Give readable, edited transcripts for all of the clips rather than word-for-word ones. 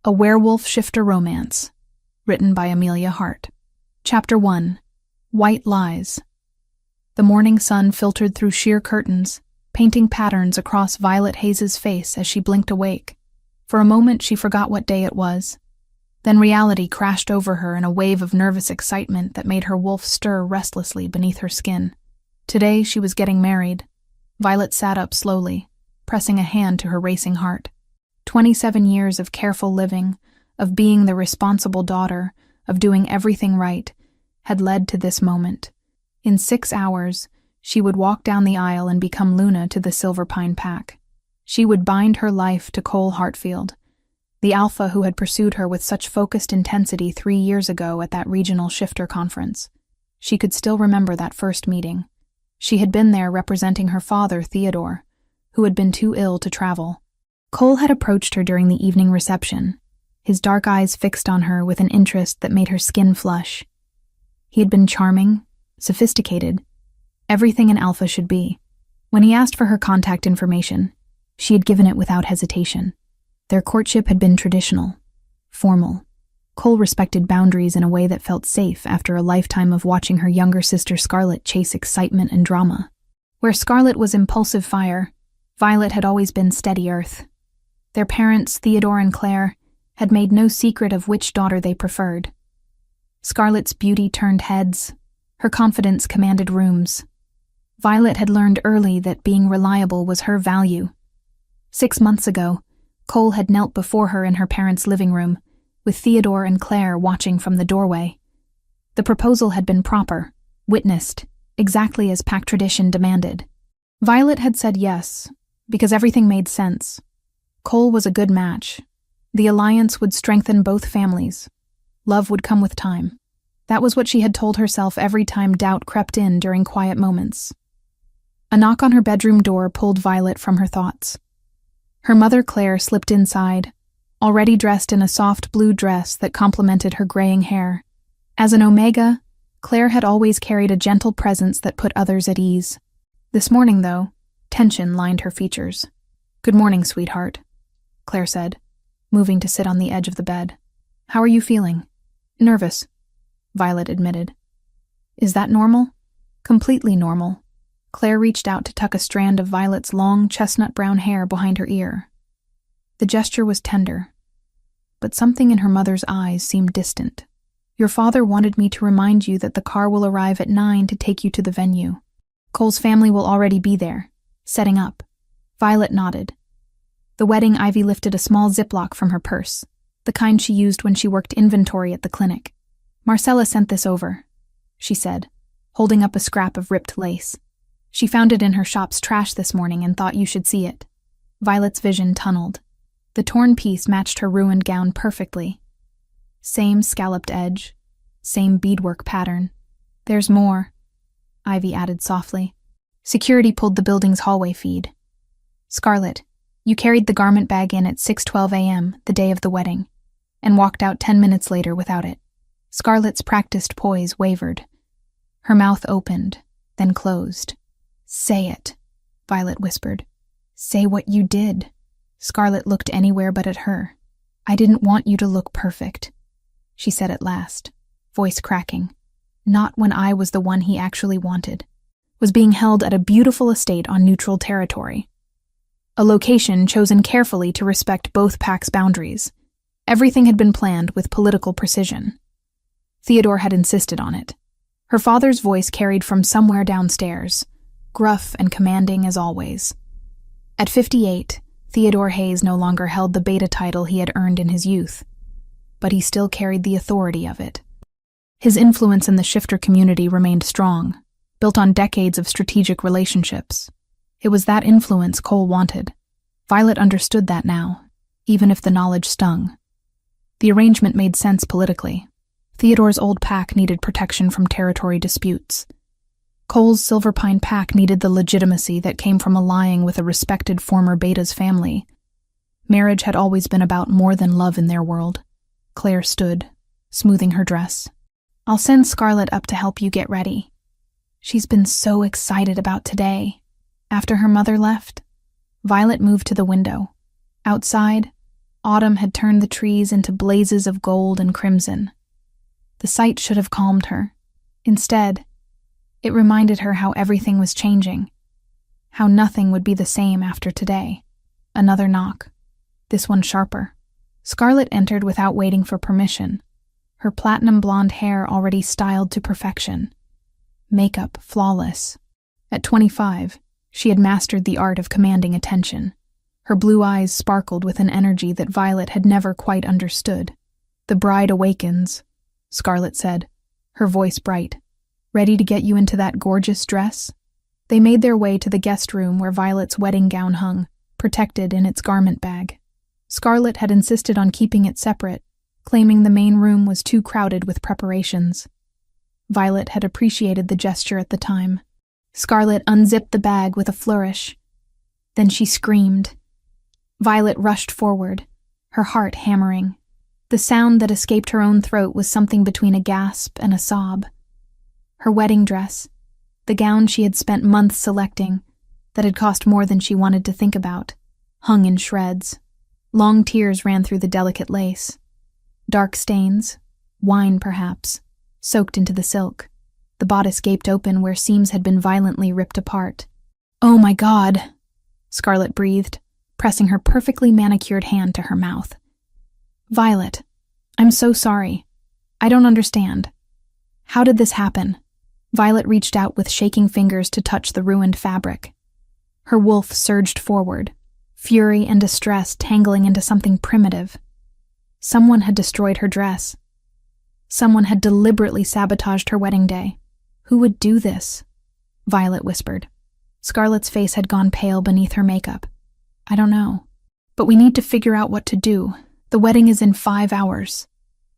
A Werewolf Shifter Romance, written by Amelia Hart. Chapter 1. White Lies. The morning sun filtered through sheer curtains, painting patterns across Violet Hayes's face as she blinked awake. For a moment she forgot what day it was. Then reality crashed over her in a wave of nervous excitement that made her wolf stir restlessly beneath her skin. Today she was getting married. Violet sat up slowly, pressing a hand to her racing heart. 27 years of careful living, of being the responsible daughter, of doing everything right, had led to this moment. In 6 hours, she would walk down the aisle and become Luna to the Silver Pine Pack. She would bind her life to Cole Hartfield, the alpha who had pursued her with such focused intensity 3 years ago at that regional shifter conference. She could still remember that first meeting. She had been there representing her father, Theodore, who had been too ill to travel. Cole had approached her during the evening reception, his dark eyes fixed on her with an interest that made her skin flush. He had been charming, sophisticated, everything an alpha should be. When he asked for her contact information, she had given it without hesitation. Their courtship had been traditional, formal. Cole respected boundaries in a way that felt safe after a lifetime of watching her younger sister Scarlett chase excitement and drama. Where Scarlett was impulsive fire, Violet had always been steady earth. Their parents, Theodore and Claire, had made no secret of which daughter they preferred. Scarlett's beauty turned heads. Her confidence commanded rooms. Violet had learned early that being reliable was her value. 6 months ago, Cole had knelt before her in her parents' living room, with Theodore and Claire watching from the doorway. The proposal had been proper, witnessed, exactly as pack tradition demanded. Violet had said yes, because everything made sense. Cole was a good match. The alliance would strengthen both families. Love would come with time. That was what she had told herself every time doubt crept in during quiet moments. A knock on her bedroom door pulled Violet from her thoughts. Her mother Claire slipped inside, already dressed in a soft blue dress that complemented her graying hair. As an Omega, Claire had always carried a gentle presence that put others at ease. This morning, though, tension lined her features. "Good morning, sweetheart," Claire said, moving to sit on the edge of the bed. "How are you feeling?" "Nervous," Violet admitted. "Is that normal?" "Completely normal." Claire reached out to tuck a strand of Violet's long, chestnut-brown hair behind her ear. The gesture was tender, but something in her mother's eyes seemed distant. "Your father wanted me to remind you that the car will arrive at 9 to take you to the venue. Cole's family will already be there, setting up." Violet nodded. The wedding Ivy lifted a small Ziploc from her purse, the kind she used when she worked inventory at the clinic. "Marcella sent this over," she said, holding up a scrap of ripped lace. "She found it in her shop's trash this morning and thought you should see it." Violet's vision tunneled. The torn piece matched her ruined gown perfectly. Same scalloped edge, same beadwork pattern. "There's more," Ivy added softly. Security pulled the building's hallway feed. "Scarlett, you carried the garment bag in at 6:12 a.m., the day of the wedding, and walked out 10 minutes later without it." Scarlett's practiced poise wavered. Her mouth opened, then closed. "Say it," Violet whispered. "Say what you did." Scarlett looked anywhere but at her. "I didn't want you to look perfect," she said at last, voice cracking. "Not when I was the one he actually wanted. Was being held at a beautiful estate on neutral territory. A location chosen carefully to respect both packs' boundaries. Everything had been planned with political precision. Theodore had insisted on it. Her father's voice carried from somewhere downstairs, gruff and commanding as always. At 58, Theodore Hayes no longer held the beta title he had earned in his youth, but he still carried the authority of it. His influence in the shifter community remained strong, built on decades of strategic relationships. It was that influence Cole wanted. Violet understood that now, even if the knowledge stung. The arrangement made sense politically. Theodore's old pack needed protection from territory disputes. Cole's Silver Pine Pack needed the legitimacy that came from allying with a respected former Beta's family. Marriage had always been about more than love in their world. Claire stood, smoothing her dress. "I'll send Scarlett up to help you get ready. She's been so excited about today." After her mother left, Violet moved to the window. Outside, Autumn had turned the trees into blazes of gold and crimson. The sight should have calmed her. Instead, it reminded her how everything was changing, how nothing would be the same after today. Another knock, this one sharper. Scarlet entered without waiting for permission, her platinum blonde hair already styled to perfection, makeup flawless. At 25, she had mastered the art of commanding attention. Her blue eyes sparkled with an energy that Violet had never quite understood. "The bride awakens," Scarlet said, her voice bright. "Ready to get you into that gorgeous dress?" They made their way to the guest room where Violet's wedding gown hung, protected in its garment bag. Scarlet had insisted on keeping it separate, claiming the main room was too crowded with preparations. Violet had appreciated the gesture at the time. Scarlet unzipped the bag with a flourish. Then she screamed. Violet rushed forward, her heart hammering. The sound that escaped her own throat was something between a gasp and a sob. Her wedding dress, the gown she had spent months selecting, that had cost more than she wanted to think about, hung in shreds. Long tears ran through the delicate lace. Dark stains, wine perhaps, soaked into the silk. The bodice gaped open where seams had been violently ripped apart. "Oh my God," Scarlet breathed, pressing her perfectly manicured hand to her mouth. "Violet, I'm so sorry. I don't understand. How did this happen?" Violet reached out with shaking fingers to touch the ruined fabric. Her wolf surged forward, fury and distress tangling into something primitive. Someone had destroyed her dress. Someone had deliberately sabotaged her wedding day. Who would do this? Violet whispered. Scarlet's face had gone pale beneath her makeup. "I don't know. But we need to figure out what to do. The wedding is in 5 hours.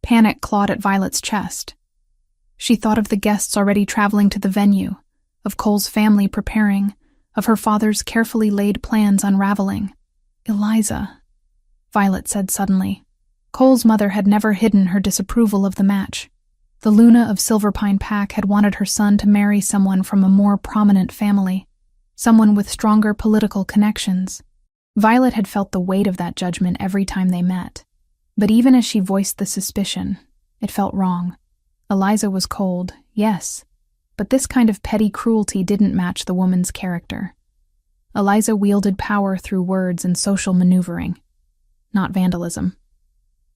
Panic clawed at Violet's chest. She thought of the guests already traveling to the venue, of Cole's family preparing, of her father's carefully laid plans unraveling. "Eliza," Violet said suddenly. Cole's mother had never hidden her disapproval of the match. The Luna of Silverpine Pack had wanted her son to marry someone from a more prominent family, someone with stronger political connections. Violet had felt the weight of that judgment every time they met. But even as she voiced the suspicion, it felt wrong. Eliza was cold, yes, but this kind of petty cruelty didn't match the woman's character. Eliza wielded power through words and social maneuvering, not vandalism.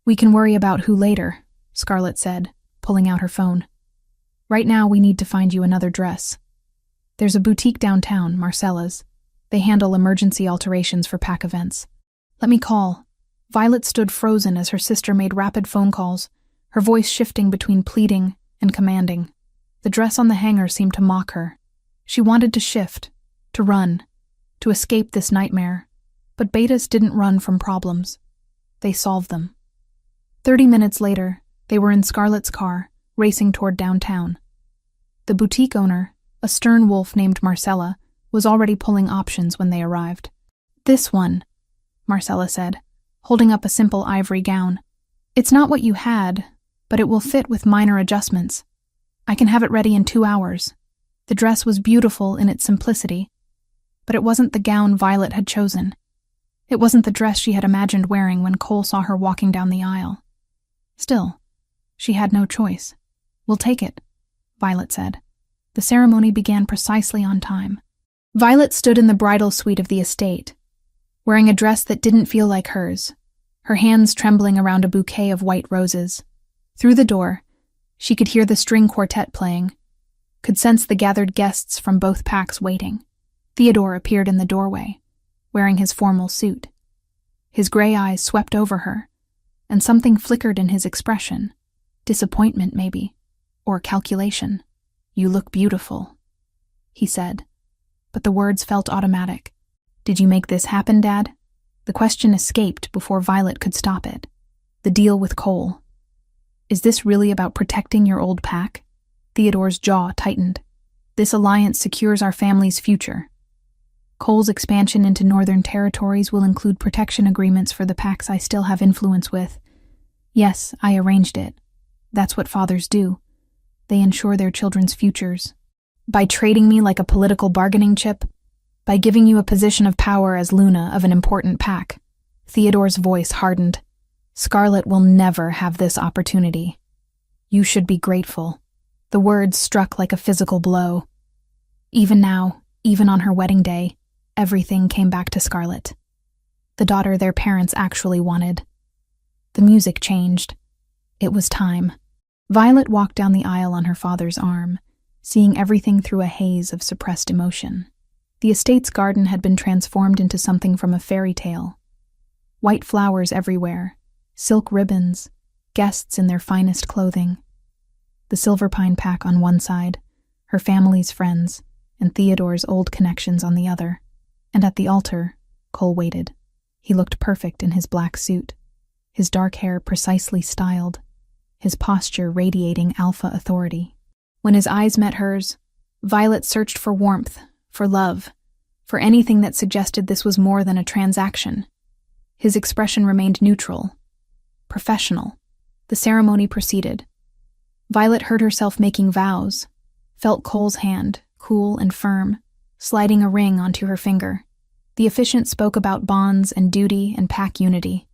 "We can worry about who later," Scarlet said, pulling out her phone. "Right now we need to find you another dress. There's a boutique downtown, Marcella's. They handle emergency alterations for pack events. Let me call." Violet stood frozen as her sister made rapid phone calls, her voice shifting between pleading and commanding. The dress on the hanger seemed to mock her. She wanted to shift, to run, to escape this nightmare, but betas didn't run from problems. They solved them. 30 minutes later, they were in Scarlet's car, racing toward downtown. The boutique owner, a stern wolf named Marcella, was already pulling options when they arrived. "This one," Marcella said, holding up a simple ivory gown. "It's not what you had, but it will fit with minor adjustments. I can have it ready in 2 hours." The dress was beautiful in its simplicity, but it wasn't the gown Violet had chosen. It wasn't the dress she had imagined wearing when Cole saw her walking down the aisle. Still, she had no choice. "We'll take it," Violet said. The ceremony began precisely on time. Violet stood in the bridal suite of the estate, wearing a dress that didn't feel like hers, her hands trembling around a bouquet of white roses. Through the door, she could hear the string quartet playing, could sense the gathered guests from both packs waiting. Theodore appeared in the doorway, wearing his formal suit. His gray eyes swept over her, and something flickered in his expression. Disappointment, maybe, or calculation. "You look beautiful," he said, but the words felt automatic. "Did you make this happen, Dad?" The question escaped before Violet could stop it. The deal with Cole. "Is this really about protecting your old pack?" Theodore's jaw tightened. "This alliance secures our family's future. Cole's expansion into northern territories will include protection agreements for the packs I still have influence with. Yes, I arranged it. That's what fathers do. They ensure their children's futures. By trading me like a political bargaining chip, by giving you a position of power as Luna of an important pack, Theodore's voice hardened. Scarlet will never have this opportunity. You should be grateful. The words struck like a physical blow. Even now, even on her wedding day, everything came back to Scarlet. The daughter their parents actually wanted. The music changed. It was time. Violet walked down the aisle on her father's arm, seeing everything through a haze of suppressed emotion. The estate's garden had been transformed into something from a fairy tale. White flowers everywhere, silk ribbons, guests in their finest clothing. The Silver Pine pack on one side, her family's friends, and Theodore's old connections on the other. And at the altar, Cole waited. He looked perfect in his black suit, his dark hair precisely styled, his posture radiating alpha authority. When his eyes met hers, Violet searched for warmth, for love, for anything that suggested this was more than a transaction. His expression remained neutral, professional. The ceremony proceeded. Violet heard herself making vows, felt Cole's hand, cool and firm, sliding a ring onto her finger. The officiant spoke about bonds and duty and pack unity.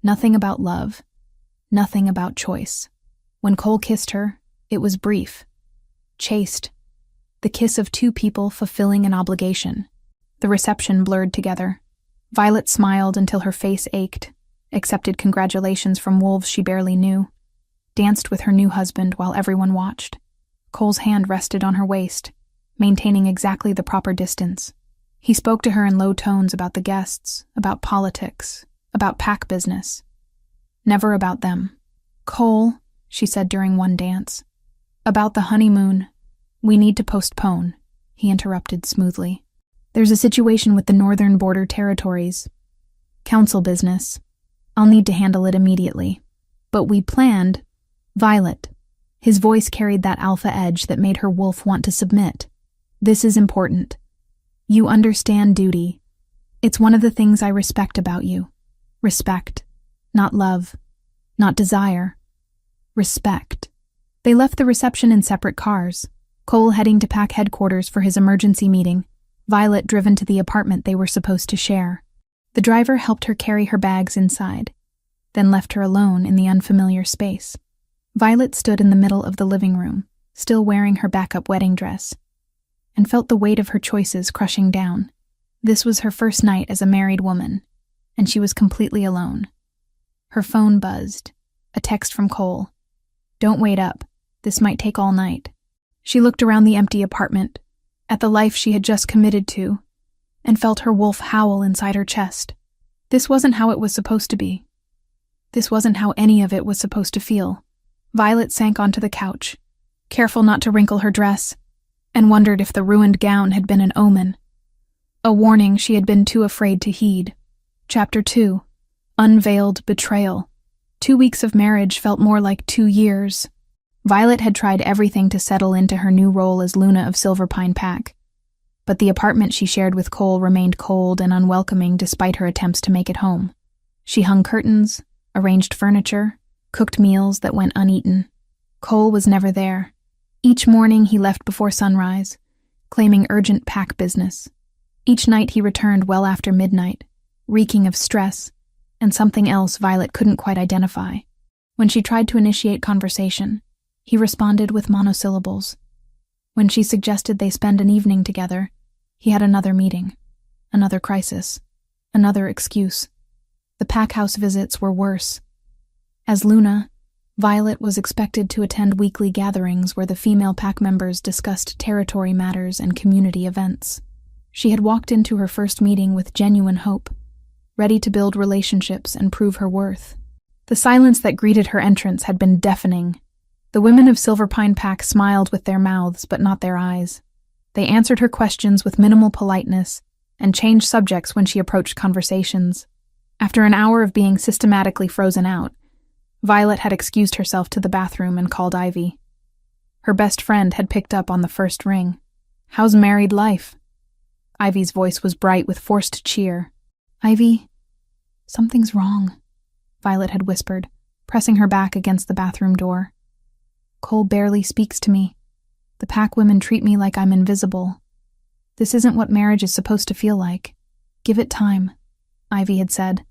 Nothing about love, nothing about choice. When Cole kissed her, it was brief, chaste, the kiss of two people fulfilling an obligation. The reception blurred together. Violet smiled until her face ached, accepted congratulations from wolves she barely knew, danced with her new husband while everyone watched. Cole's hand rested on her waist, maintaining exactly the proper distance. He spoke to her in low tones about the guests, about politics, about pack business. Never about them. Cole, she said during one dance. About the honeymoon. We need to postpone, he interrupted smoothly. There's a situation with the northern border territories. Council business. I'll need to handle it immediately. But we planned. Violet. His voice carried that alpha edge that made her wolf want to submit. This is important. You understand duty. It's one of the things I respect about you. Respect. Not love. Not desire. Respect. They left the reception in separate cars, Cole heading to pack headquarters for his emergency meeting, Violet driven to the apartment they were supposed to share. The driver helped her carry her bags inside, then left her alone in the unfamiliar space. Violet stood in the middle of the living room, still wearing her backup wedding dress, and felt the weight of her choices crushing down. This was her first night as a married woman, and she was completely alone. Her phone buzzed, a text from Cole. Don't wait up. This might take all night. She looked around the empty apartment, at the life she had just committed to, and felt her wolf howl inside her chest. This wasn't how it was supposed to be. This wasn't how any of it was supposed to feel. Violet sank onto the couch, careful not to wrinkle her dress, and wondered if the ruined gown had been an omen. A warning she had been too afraid to heed. Chapter 2. Unveiled Betrayal. 2 weeks of marriage felt more like 2 years. Violet had tried everything to settle into her new role as Luna of Silver Pine Pack, but the apartment she shared with Cole remained cold and unwelcoming despite her attempts to make it home. She hung curtains, arranged furniture, cooked meals that went uneaten. Cole was never there. Each morning he left before sunrise, claiming urgent pack business. Each night he returned well after midnight, reeking of stress and something else Violet couldn't quite identify. When she tried to initiate conversation, he responded with monosyllables. When she suggested they spend an evening together, he had another meeting, another crisis, another excuse. The pack house visits were worse. As Luna, Violet was expected to attend weekly gatherings where the female pack members discussed territory matters and community events. She had walked into her first meeting with genuine hope, ready to build relationships and prove her worth. The silence that greeted her entrance had been deafening. The women of Silver Pine Pack smiled with their mouths but not their eyes. They answered her questions with minimal politeness and changed subjects when she approached conversations. After an hour of being systematically frozen out, Violet had excused herself to the bathroom and called Ivy. Her best friend had picked up on the first ring. "How's married life?" Ivy's voice was bright with forced cheer. "Ivy, something's wrong," Violet had whispered, pressing her back against the bathroom door. "Cole barely speaks to me. The pack women treat me like I'm invisible. This isn't what marriage is supposed to feel like. Give it time," Ivy had said,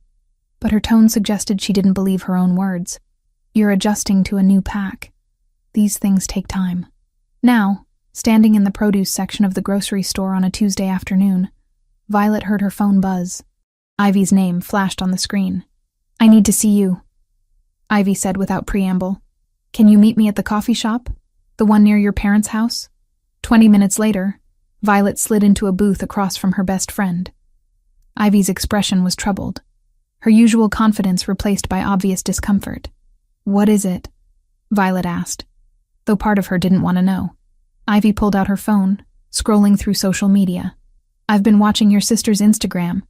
but her tone suggested she didn't believe her own words. You're adjusting to a new pack. These things take time. Now, standing in the produce section of the grocery store on a Tuesday afternoon, Violet heard her phone buzz. Ivy's name flashed on the screen. I need to see you, Ivy said without preamble. Can you meet me at the coffee shop? The one near your parents' house? 20 minutes later, Violet slid into a booth across from her best friend. Ivy's expression was troubled, her usual confidence replaced by obvious discomfort. What is it? Violet asked, though part of her didn't want to know. Ivy pulled out her phone, scrolling through social media. I've been watching your sister's Instagram.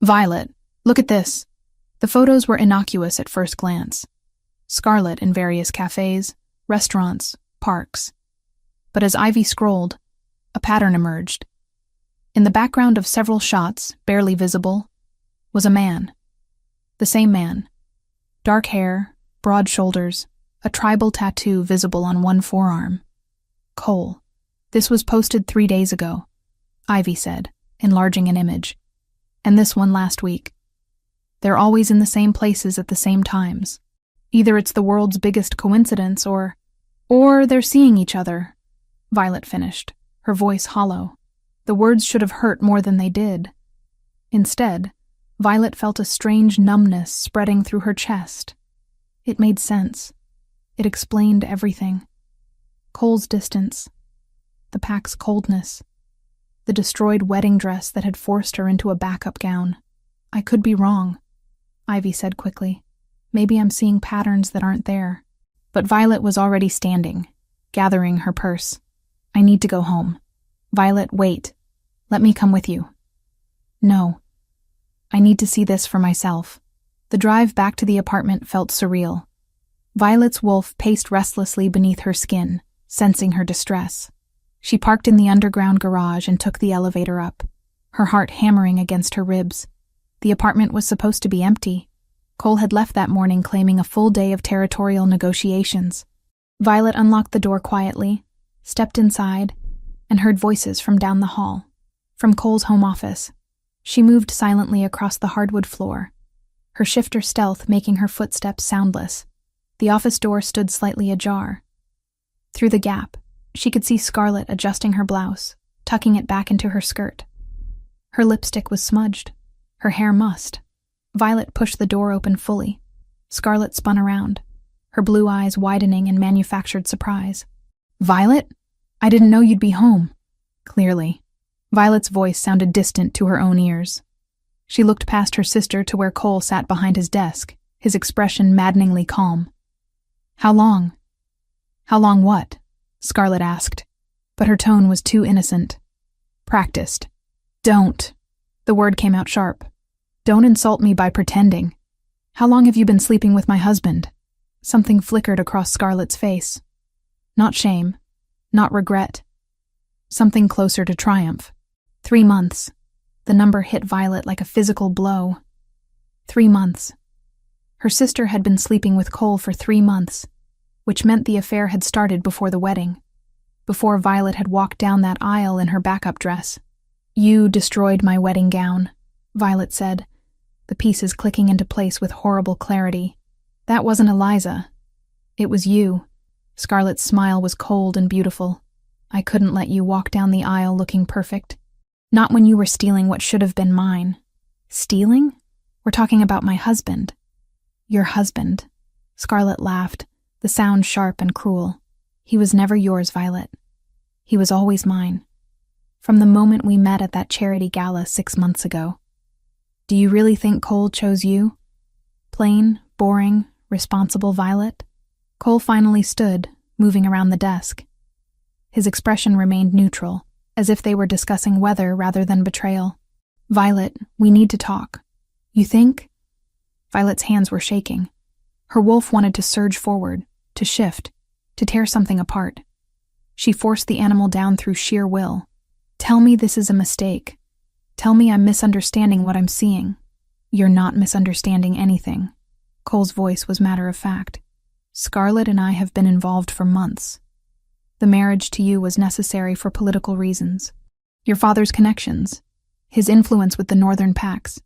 Violet, look at this. The photos were innocuous at first glance. Scarlet in various cafes, restaurants, parks. But as Ivy scrolled, a pattern emerged. In the background of several shots, barely visible, was a man. The same man. Dark hair, broad shoulders, a tribal tattoo visible on one forearm. Cole. This was posted 3 days ago, Ivy said, enlarging an image. And this one last week. They're always in the same places at the same times. Either it's the world's biggest coincidence or they're seeing each other, Violet finished, her voice hollow. The words should have hurt more than they did. Instead, Violet felt a strange numbness spreading through her chest. It made sense. It explained everything. Cole's distance, the pack's coldness, the destroyed wedding dress that had forced her into a backup gown. I could be wrong, Ivy said quickly. Maybe I'm seeing patterns that aren't there. But Violet was already standing, gathering her purse. I need to go home. Violet, wait. Let me come with you. No. I need to see this for myself. The drive back to the apartment felt surreal. Violet's wolf paced restlessly beneath her skin, sensing her distress. She parked in the underground garage and took the elevator up, her heart hammering against her ribs. The apartment was supposed to be empty. Cole had left that morning claiming a full day of territorial negotiations. Violet unlocked the door quietly, stepped inside, and heard voices from down the hall, from Cole's home office. She moved silently across the hardwood floor, her shifter stealth making her footsteps soundless. The office door stood slightly ajar. Through the gap, she could see Scarlet adjusting her blouse, tucking it back into her skirt. Her lipstick was smudged, her hair mussed. Violet pushed the door open fully. Scarlet spun around, her blue eyes widening in manufactured surprise. Violet? I didn't know you'd be home. Clearly. Violet's voice sounded distant to her own ears. She looked past her sister to where Cole sat behind his desk, his expression maddeningly calm. How long? How long what? Scarlet asked, but her tone was too innocent. Practiced. Don't. The word came out sharp. Don't insult me by pretending. How long have you been sleeping with my husband? Something flickered across Scarlet's face. Not shame. Not regret. Something closer to triumph. 3 months. The number hit Violet like a physical blow. 3 months. Her sister had been sleeping with Cole for 3 months, which meant the affair had started before the wedding, before Violet had walked down that aisle in her backup dress. You destroyed my wedding gown, Violet said, the pieces clicking into place with horrible clarity. That wasn't Eliza. It was you. Scarlet's smile was cold and beautiful. I couldn't let you walk down the aisle looking perfect. Not when you were stealing what should have been mine. Stealing? We're talking about my husband. Your husband. Scarlet laughed, the sound sharp and cruel. He was never yours, Violet. He was always mine. From the moment we met at that charity gala 6 months ago. Do you really think Cole chose you? Plain, boring, responsible Violet? Cole finally stood, moving around the desk. His expression remained neutral, as if they were discussing weather rather than betrayal. Violet, we need to talk. You think? Violet's hands were shaking. Her wolf wanted to surge forward, to shift, to tear something apart. She forced the animal down through sheer will. Tell me this is a mistake. Tell me I'm misunderstanding what I'm seeing. You're not misunderstanding anything. Cole's voice was matter of fact. Scarlet and I have been involved for months. The marriage to you was necessary for political reasons. Your father's connections, his influence with the northern packs.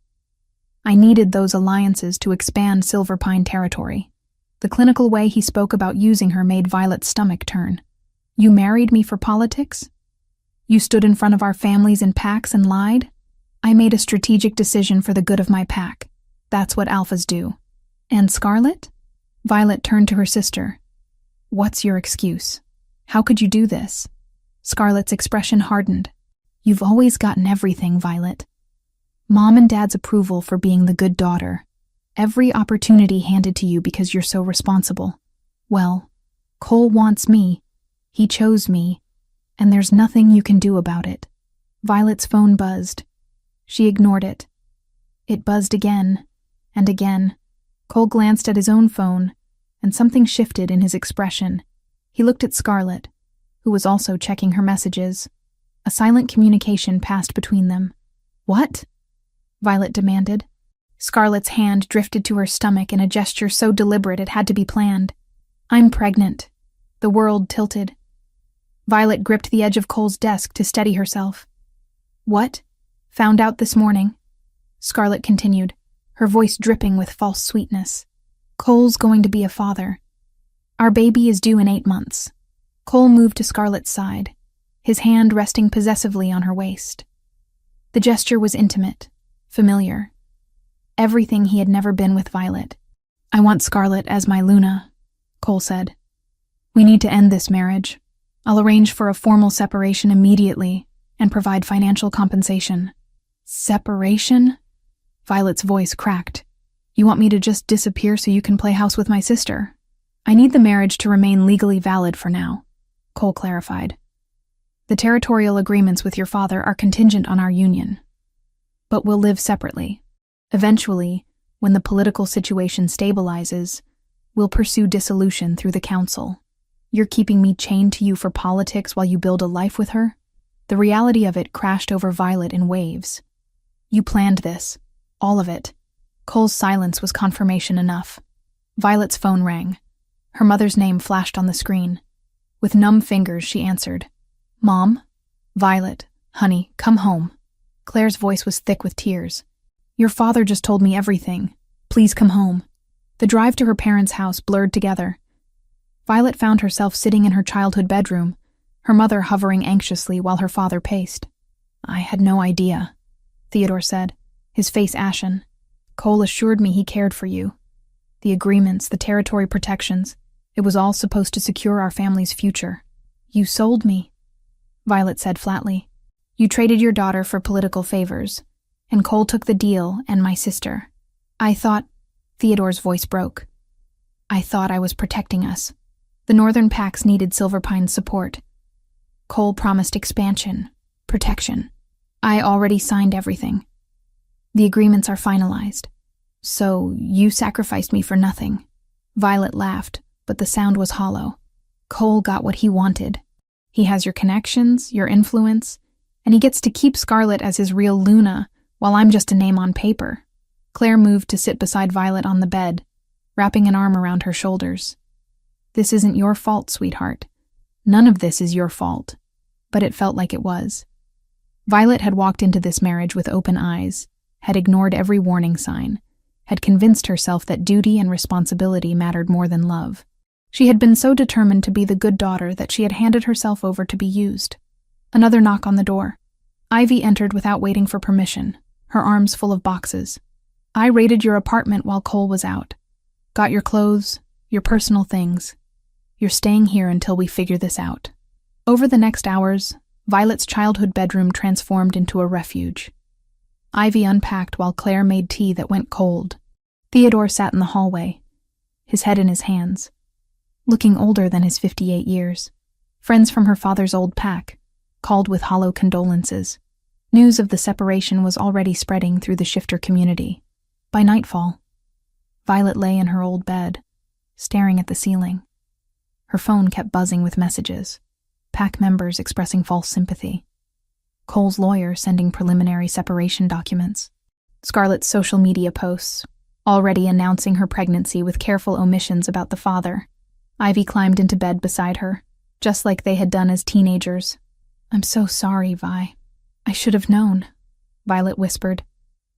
I needed those alliances to expand Silverpine territory. The clinical way he spoke about using her made Violet's stomach turn. You married me for politics? You stood in front of our families in packs and lied? I made a strategic decision for the good of my pack. That's what alphas do. And Scarlet? Violet turned to her sister. What's your excuse? How could you do this? Scarlet's expression hardened. You've always gotten everything, Violet. Mom and Dad's approval for being the good daughter. Every opportunity handed to you because you're so responsible. Well, Cole wants me. He chose me. And there's nothing you can do about it. Violet's phone buzzed. She ignored it. It buzzed again and again. Cole glanced at his own phone, and something shifted in his expression. He looked at Scarlet, who was also checking her messages. A silent communication passed between them. What? Violet demanded. Scarlet's hand drifted to her stomach in a gesture so deliberate it had to be planned. I'm pregnant. The world tilted. Violet gripped the edge of Cole's desk to steady herself. What? Found out this morning. Scarlet continued, her voice dripping with false sweetness. Cole's going to be a father. Our baby is due in 8 months. Cole moved to Scarlet's side, his hand resting possessively on her waist. The gesture was intimate, familiar. Everything he had never been with Violet. I want Scarlet as my Luna, Cole said. We need to end this marriage. I'll arrange for a formal separation immediately and provide financial compensation. Separation? Violet's voice cracked. You want me to just disappear so you can play house with my sister? I need the marriage to remain legally valid for now, Cole clarified. The territorial agreements with your father are contingent on our union. But we'll live separately. Eventually, when the political situation stabilizes, we'll pursue dissolution through the council. You're keeping me chained to you for politics while you build a life with her? The reality of it crashed over Violet in waves. You planned this. All of it. Cole's silence was confirmation enough. Violet's phone rang. Her mother's name flashed on the screen. With numb fingers, she answered. Mom? Violet, honey, come home. Claire's voice was thick with tears. Your father just told me everything. Please come home. The drive to her parents' house blurred together. Violet found herself sitting in her childhood bedroom, her mother hovering anxiously while her father paced. I had no idea, Theodore said, his face ashen. Cole assured me he cared for you. The agreements, the territory protections, it was all supposed to secure our family's future. You sold me, Violet said flatly. You traded your daughter for political favors, and Cole took the deal and my sister. I thought, Theodore's voice broke. I thought I was protecting us. The Northern Packs needed Silverpine's support. Cole promised expansion, protection. I already signed everything. The agreements are finalized. So you sacrificed me for nothing. Violet laughed, but the sound was hollow. Cole got what he wanted. He has your connections, your influence, and he gets to keep Scarlet as his real Luna, while I'm just a name on paper. Claire moved to sit beside Violet on the bed, wrapping an arm around her shoulders. This isn't your fault, sweetheart. None of this is your fault. But it felt like it was. Violet had walked into this marriage with open eyes, had ignored every warning sign, had convinced herself that duty and responsibility mattered more than love. She had been so determined to be the good daughter that she had handed herself over to be used. Another knock on the door. Ivy entered without waiting for permission, her arms full of boxes. I raided your apartment while Cole was out. Got your clothes, your personal things. You're staying here until we figure this out. Over the next hours, Violet's childhood bedroom transformed into a refuge. Ivy unpacked while Claire made tea that went cold. Theodore sat in the hallway, his head in his hands, looking older than his 58 years. Friends from her father's old pack called with hollow condolences. News of the separation was already spreading through the shifter community. By nightfall, Violet lay in her old bed, staring at the ceiling. Her phone kept buzzing with messages, pack members expressing false sympathy, Cole's lawyer sending preliminary separation documents, Scarlet's social media posts, already announcing her pregnancy with careful omissions about the father. Ivy climbed into bed beside her, just like they had done as teenagers. I'm so sorry, Vi. I should have known, Violet whispered.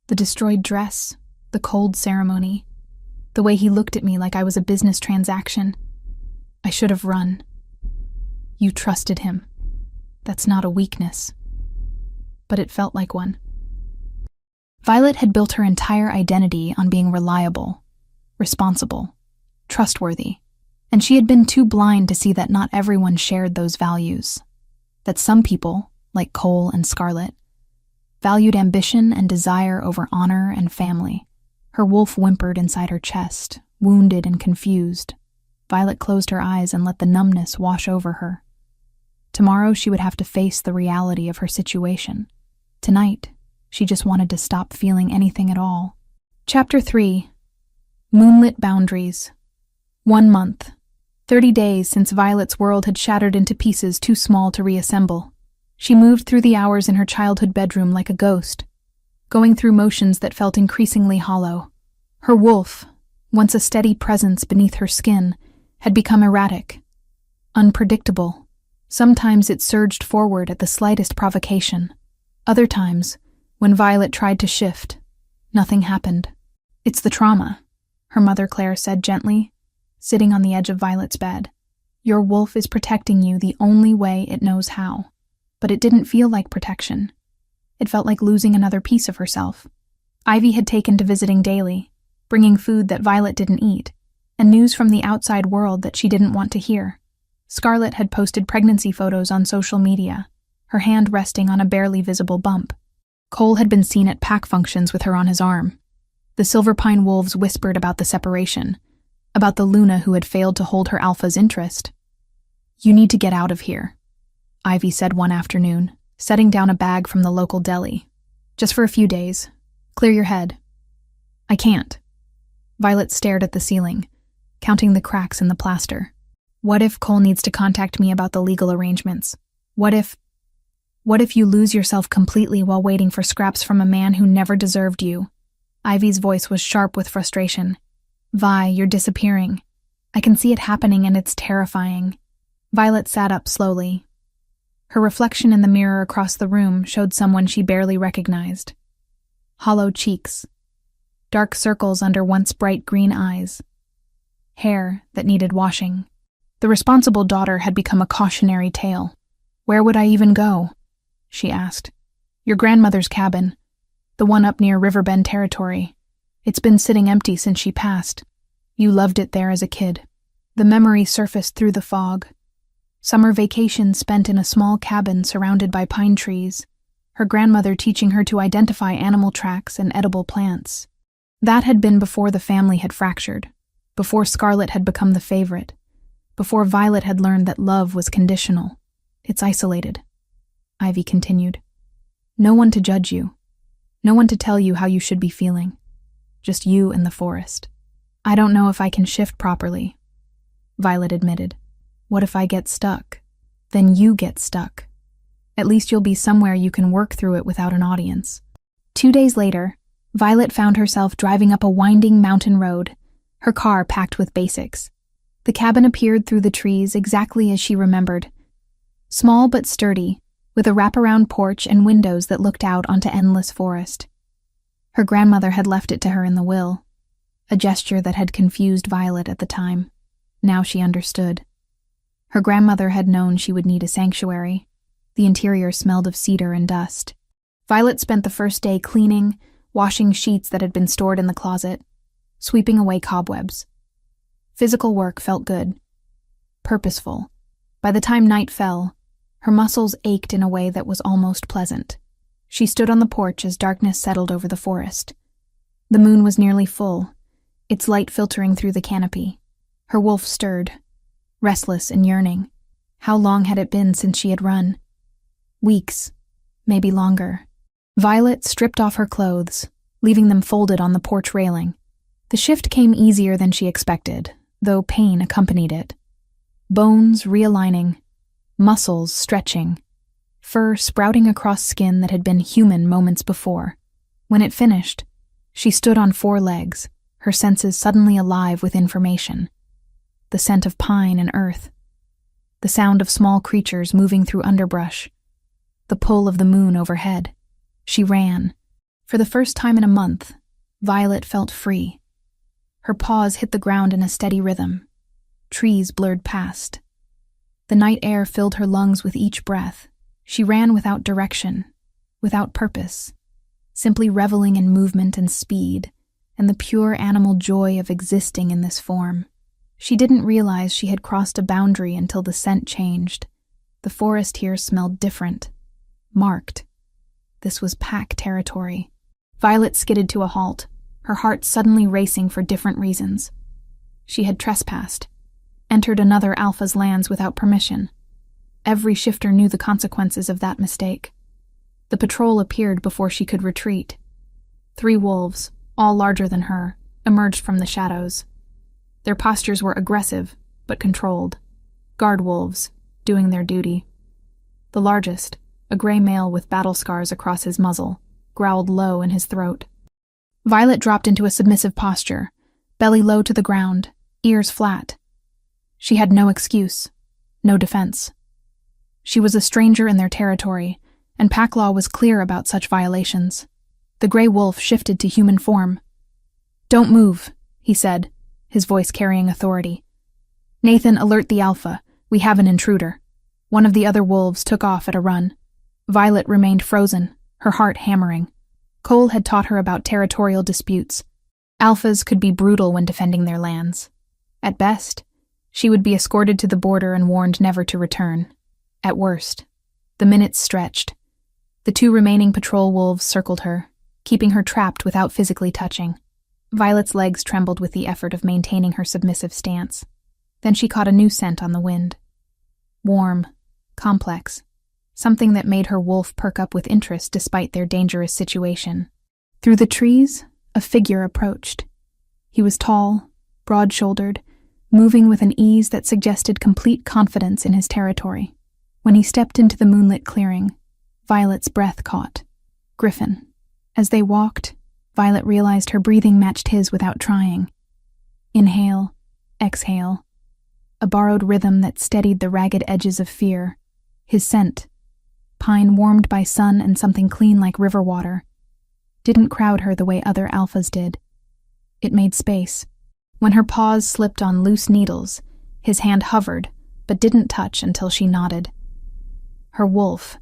The destroyed dress, the cold ceremony, the way he looked at me like I was a business transaction. I should have run. You trusted him. That's not a weakness. But it felt like one. Violet had built her entire identity on being reliable, responsible, trustworthy, and she had been too blind to see that not everyone shared those values. That some people, like Cole and Scarlett, valued ambition and desire over honor and family. Her wolf whimpered inside her chest, wounded and confused. Violet closed her eyes and let the numbness wash over her. Tomorrow she would have to face the reality of her situation. Tonight, she just wanted to stop feeling anything at all. Chapter 3. Moonlit Boundaries. 1 month. 30 days since Violet's world had shattered into pieces too small to reassemble. She moved through the hours in her childhood bedroom like a ghost, going through motions that felt increasingly hollow. Her wolf, once a steady presence beneath her skin, had become erratic, unpredictable. Sometimes it surged forward at the slightest provocation. Other times, when Violet tried to shift, nothing happened. "It's the trauma," her mother Claire said gently, sitting on the edge of Violet's bed. "Your wolf is protecting you the only way it knows how." But it didn't feel like protection. It felt like losing another piece of herself. Ivy had taken to visiting daily, bringing food that Violet didn't eat, and news from the outside world that she didn't want to hear. Scarlett had posted pregnancy photos on social media, her hand resting on a barely visible bump. Cole had been seen at pack functions with her on his arm. The Silver Pine wolves whispered about the separation, about the Luna who had failed to hold her alpha's interest. "You need to get out of here," Ivy said one afternoon, setting down a bag from the local deli. "Just for a few days. Clear your head." "I can't." Violet stared at the ceiling, counting the cracks in the plaster. "What if Cole needs to contact me about the legal arrangements? What if you lose yourself completely while waiting for scraps from a man who never deserved you?" Ivy's voice was sharp with frustration. "Vi, you're disappearing. I can see it happening and it's terrifying." Violet sat up slowly. Her reflection in the mirror across the room showed someone she barely recognized. Hollow cheeks, dark circles under once bright green eyes, hair that needed washing. The responsible daughter had become a cautionary tale. "Where would I even go?" she asked. "Your grandmother's cabin, the one up near Riverbend Territory. It's been sitting empty since she passed. You loved it there as a kid." The memory surfaced through the fog. Summer vacations spent in a small cabin surrounded by pine trees, her grandmother teaching her to identify animal tracks and edible plants. That had been before the family had fractured, before Scarlett had become the favorite, before Violet had learned that love was conditional. "It's isolated," Ivy continued. "No one to judge you. No one to tell you how you should be feeling. Just you and the forest." "I don't know if I can shift properly," Violet admitted. "What if I get stuck?" "Then you get stuck. At least you'll be somewhere you can work through it without an audience." 2 days later, Violet found herself driving up a winding mountain road, her car packed with basics. The cabin appeared through the trees exactly as she remembered. Small but sturdy, with a wraparound porch and windows that looked out onto endless forest. Her grandmother had left it to her in the will, a gesture that had confused Violet at the time. Now she understood. Her grandmother had known she would need a sanctuary. The interior smelled of cedar and dust. Violet spent the first day cleaning, washing sheets that had been stored in the closet, sweeping away cobwebs. Physical work felt good, purposeful. By the time night fell, her muscles ached in a way that was almost pleasant. She stood on the porch as darkness settled over the forest. The moon was nearly full, its light filtering through the canopy. Her wolf stirred, restless and yearning. How long had it been since she had run? Weeks, maybe longer. Violet stripped off her clothes, leaving them folded on the porch railing. The shift came easier than she expected, though pain accompanied it. Bones realigning, muscles stretching, fur sprouting across skin that had been human moments before. When it finished, she stood on 4 legs, her senses suddenly alive with information. The scent of pine and earth, the sound of small creatures moving through underbrush, the pull of the moon overhead. She ran. For the first time in a month, Violet felt free. Her paws hit the ground in a steady rhythm. Trees blurred past. The night air filled her lungs with each breath. She ran without direction, without purpose, simply reveling in movement and speed, and the pure animal joy of existing in this form. She didn't realize she had crossed a boundary until the scent changed. The forest here smelled different, marked. This was pack territory. Violet skidded to a halt, her heart suddenly racing for different reasons. She had trespassed, entered another alpha's lands without permission. Every shifter knew the consequences of that mistake. The patrol appeared before she could retreat. 3 wolves, all larger than her, emerged from the shadows. Their postures were aggressive, but controlled. Guard wolves, doing their duty. The largest, a gray male with battle scars across his muzzle, growled low in his throat. Violet dropped into a submissive posture, belly low to the ground, ears flat. She had no excuse, no defense. She was a stranger in their territory, and pack law was clear about such violations. The gray wolf shifted to human form. "Don't move," he said, his voice carrying authority. "Nathan, alert the alpha. We have an intruder." One of the other wolves took off at a run. Violet remained frozen, her heart hammering. Cole had taught her about territorial disputes. Alphas could be brutal when defending their lands. At best, she would be escorted to the border and warned never to return. At worst, the minutes stretched. The 2 remaining patrol wolves circled her, keeping her trapped without physically touching. Violet's legs trembled with the effort of maintaining her submissive stance. Then she caught a new scent on the wind. Warm, complex, something that made her wolf perk up with interest despite their dangerous situation. Through the trees, a figure approached. He was tall, broad-shouldered, moving with an ease that suggested complete confidence in his territory. When he stepped into the moonlit clearing, Violet's breath caught. Griffin. As they walked, Violet realized her breathing matched his without trying. Inhale, exhale. A borrowed rhythm that steadied the ragged edges of fear. His scent, pine warmed by sun and something clean like river water, didn't crowd her the way other alphas did. It made space. When her paws slipped on loose needles, his hand hovered, but didn't touch until she nodded. Her wolf,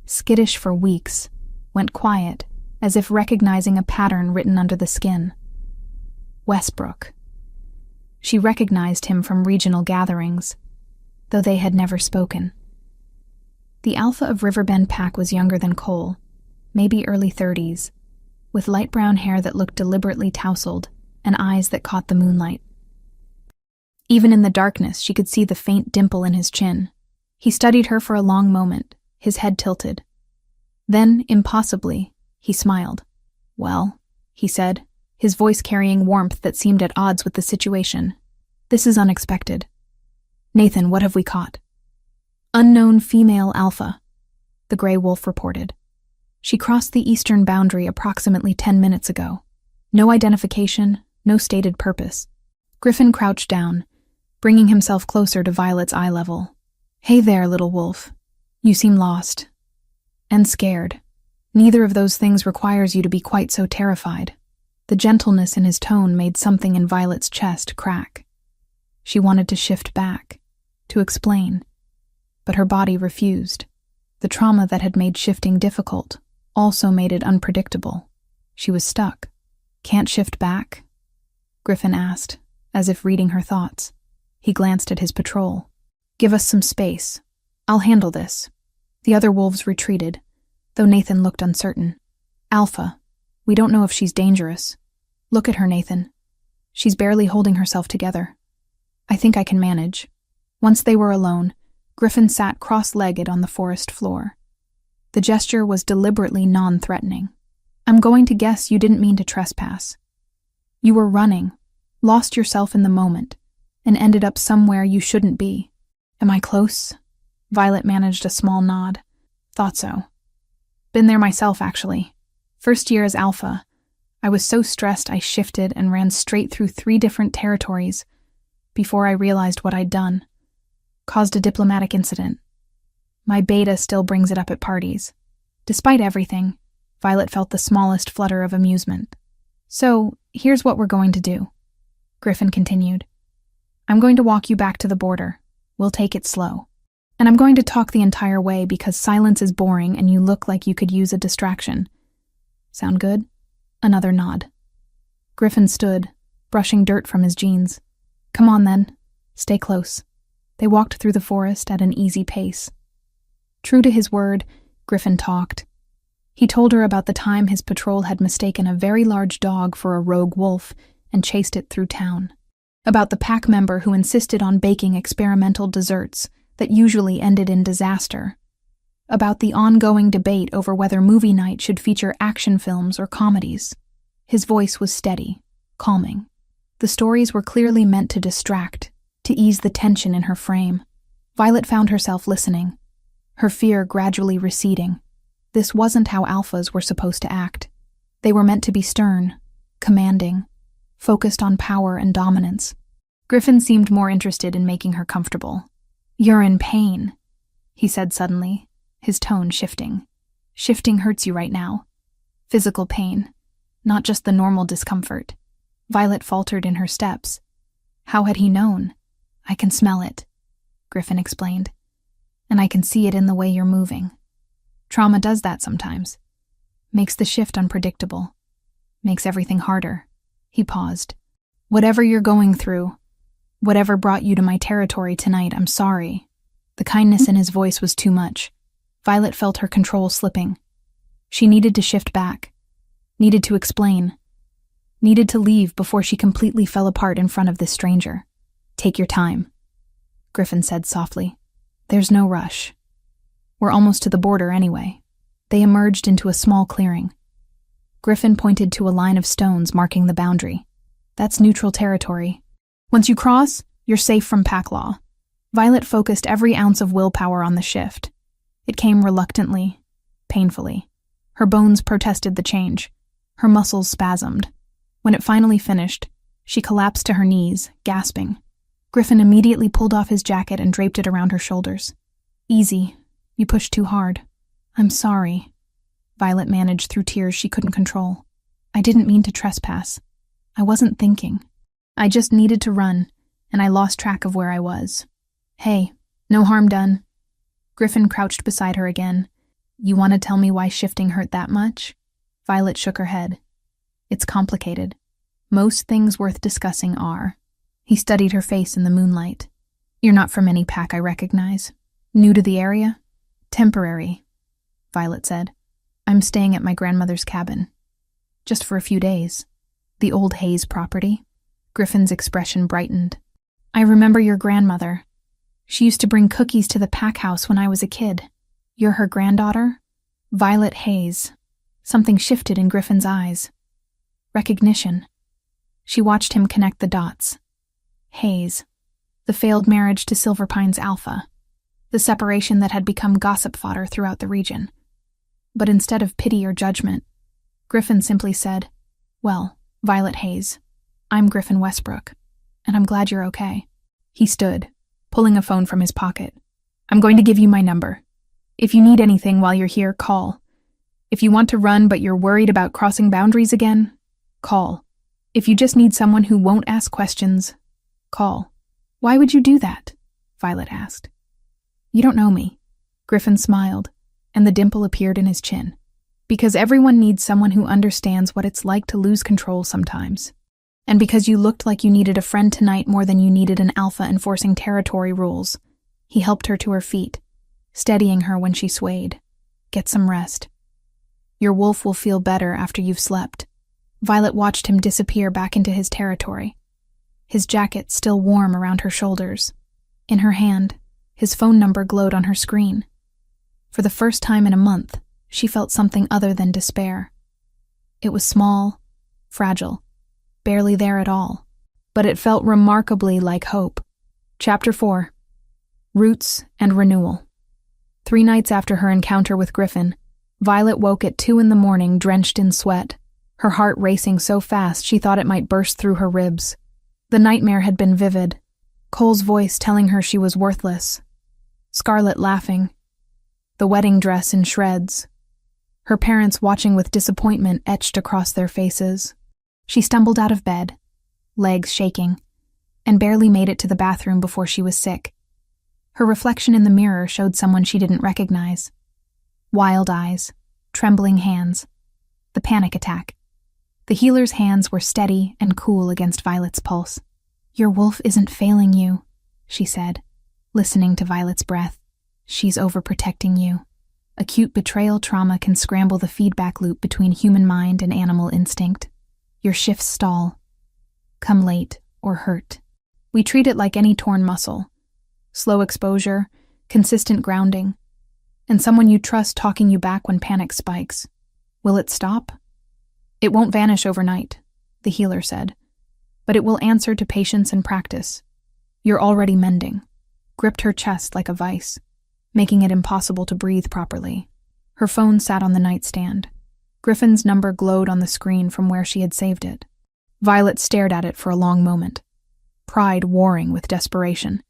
skittish for weeks, went quiet, as if recognizing a pattern written under the skin. Westbrook. She recognized him from regional gatherings, though they had never spoken. The alpha of Riverbend Pack was younger than Cole, maybe early 30s, with light brown hair that looked deliberately tousled and eyes that caught the moonlight. Even in the darkness, she could see the faint dimple in his chin. He studied her for a long moment, his head tilted. Then, impossibly, he smiled. "Well," he said, his voice carrying warmth that seemed at odds with the situation. "This is unexpected. Nathan, what have we caught?" "Unknown female alpha," the gray wolf reported. "She crossed the eastern boundary approximately 10 minutes ago. No identification, no stated purpose." Griffin crouched down, bringing himself closer to Violet's eye level. "Hey there, little wolf. You seem lost. And scared. Neither of those things requires you to be quite so terrified." The gentleness in his tone made something in Violet's chest crack. She wanted to shift back, to explain, but her body refused. The trauma that had made shifting difficult also made it unpredictable. She was stuck. "Can't shift back?" Griffin asked, as if reading her thoughts. He glanced at his patrol. "Give us some space. I'll handle this." The other wolves retreated, though Nathan looked uncertain. "Alpha, we don't know if she's dangerous. Look at her, Nathan. She's barely holding herself together. I think I can manage." Once they were alone, Griffin sat cross-legged on the forest floor. The gesture was deliberately non-threatening. "I'm going to guess you didn't mean to trespass. You were running, lost yourself in the moment, and ended up somewhere you shouldn't be. Am I close?" Violet managed a small nod. "Thought so. Been there myself, actually. First year as Alpha, I was so stressed I shifted and ran straight through 3 different territories before I realized what I'd done. Caused a diplomatic incident. My beta still brings it up at parties." Despite everything, Violet felt the smallest flutter of amusement. So, here's what we're going to do, Griffin continued. I'm going to walk you back to the border. We'll take it slow. And I'm going to talk the entire way because silence is boring and you look like you could use a distraction. Sound good? Another nod. Griffin stood, brushing dirt from his jeans. Come on then. Stay close. They walked through the forest at an easy pace. True to his word, Griffin talked. He told her about the time his patrol had mistaken a very large dog for a rogue wolf and chased it through town. About the pack member who insisted on baking experimental desserts that usually ended in disaster. About the ongoing debate over whether movie night should feature action films or comedies. His voice was steady, calming. The stories were clearly meant to distract, to ease the tension in her frame. Violet found herself listening, her fear gradually receding. This wasn't how alphas were supposed to act. They were meant to be stern, commanding, focused on power and dominance. Griffin seemed more interested in making her comfortable. You're in pain, he said suddenly, his tone shifting. Shifting hurts you right now. Physical pain, not just the normal discomfort. Violet faltered in her steps. How had he known? I can smell it, Griffin explained. And I can see it in the way you're moving. Trauma does that sometimes. Makes the shift unpredictable. Makes everything harder. He paused. Whatever you're going through, whatever brought you to my territory tonight, I'm sorry. The kindness in his voice was too much. Violet felt her control slipping. She needed to shift back. Needed to explain. Needed to leave before she completely fell apart in front of this stranger. Take your time, Griffin said softly. There's no rush. We're almost to the border anyway. They emerged into a small clearing. Griffin pointed to a line of stones marking the boundary. That's neutral territory. Once you cross, you're safe from pack law. Violet focused every ounce of willpower on the shift. It came reluctantly, painfully. Her bones protested the change. Her muscles spasmed. When it finally finished, she collapsed to her knees, gasping. Griffin immediately pulled off his jacket and draped it around her shoulders. Easy. You pushed too hard. I'm sorry. Violet managed through tears she couldn't control. I didn't mean to trespass. I wasn't thinking. I just needed to run, and I lost track of where I was. Hey, no harm done. Griffin crouched beside her again. You want to tell me why shifting hurt that much? Violet shook her head. It's complicated. Most things worth discussing are. He studied her face in the moonlight. You're not from any pack I recognize. New to the area? Temporary, Violet said. I'm staying at my grandmother's cabin. Just for a few days. The old Hayes property. Griffin's expression brightened. I remember your grandmother. She used to bring cookies to the pack house when I was a kid. You're her granddaughter? Violet Hayes. Something shifted in Griffin's eyes. Recognition. She watched him connect the dots. Hayes. The failed marriage to Silver Pine's Alpha. The separation that had become gossip fodder throughout the region. But instead of pity or judgment, Griffin simply said, Well, Violet Hayes, I'm Griffin Westbrook, and I'm glad you're okay. He stood, pulling a phone from his pocket. I'm going to give you my number. If you need anything while you're here, call. If you want to run but you're worried about crossing boundaries again, call. If you just need someone who won't ask questions, call. Why would you do that? Violet asked. You don't know me. Griffin smiled, and the dimple appeared in his chin. Because everyone needs someone who understands what it's like to lose control sometimes. And because you looked like you needed a friend tonight more than you needed an alpha enforcing territory rules, he helped her to her feet, steadying her when she swayed. Get some rest. Your wolf will feel better after you've slept. Violet watched him disappear back into his territory, his jacket still warm around her shoulders. In her hand, his phone number glowed on her screen. For the first time in a month, she felt something other than despair. It was small, fragile, barely there at all, but it felt remarkably like hope. Chapter 4. Roots and Renewal. 3 nights after her encounter with Griffin, Violet woke at 2 a.m, drenched in sweat, her heart racing so fast she thought it might burst through her ribs. The nightmare had been vivid, Cole's voice telling her she was worthless, Scarlett laughing, the wedding dress in shreds, her parents watching with disappointment etched across their faces. She stumbled out of bed, legs shaking, and barely made it to the bathroom before she was sick. Her reflection in the mirror showed someone she didn't recognize. Wild eyes, trembling hands, the panic attack. The healer's hands were steady and cool against Violet's pulse. "Your wolf isn't failing you," she said, listening to Violet's breath. "She's overprotecting you." Acute betrayal trauma can scramble the feedback loop between human mind and animal instinct. Your shifts stall, come late, or hurt. We treat it like any torn muscle. Slow exposure, consistent grounding, and someone you trust talking you back when panic spikes. Will it stop? It won't vanish overnight, the healer said, but it will answer to patience and practice. You're already mending. Gripped her chest like a vice, making it impossible to breathe properly. Her phone sat on the nightstand. Griffin's number glowed on the screen from where she had saved it. Violet stared at it for a long moment, pride warring with desperation.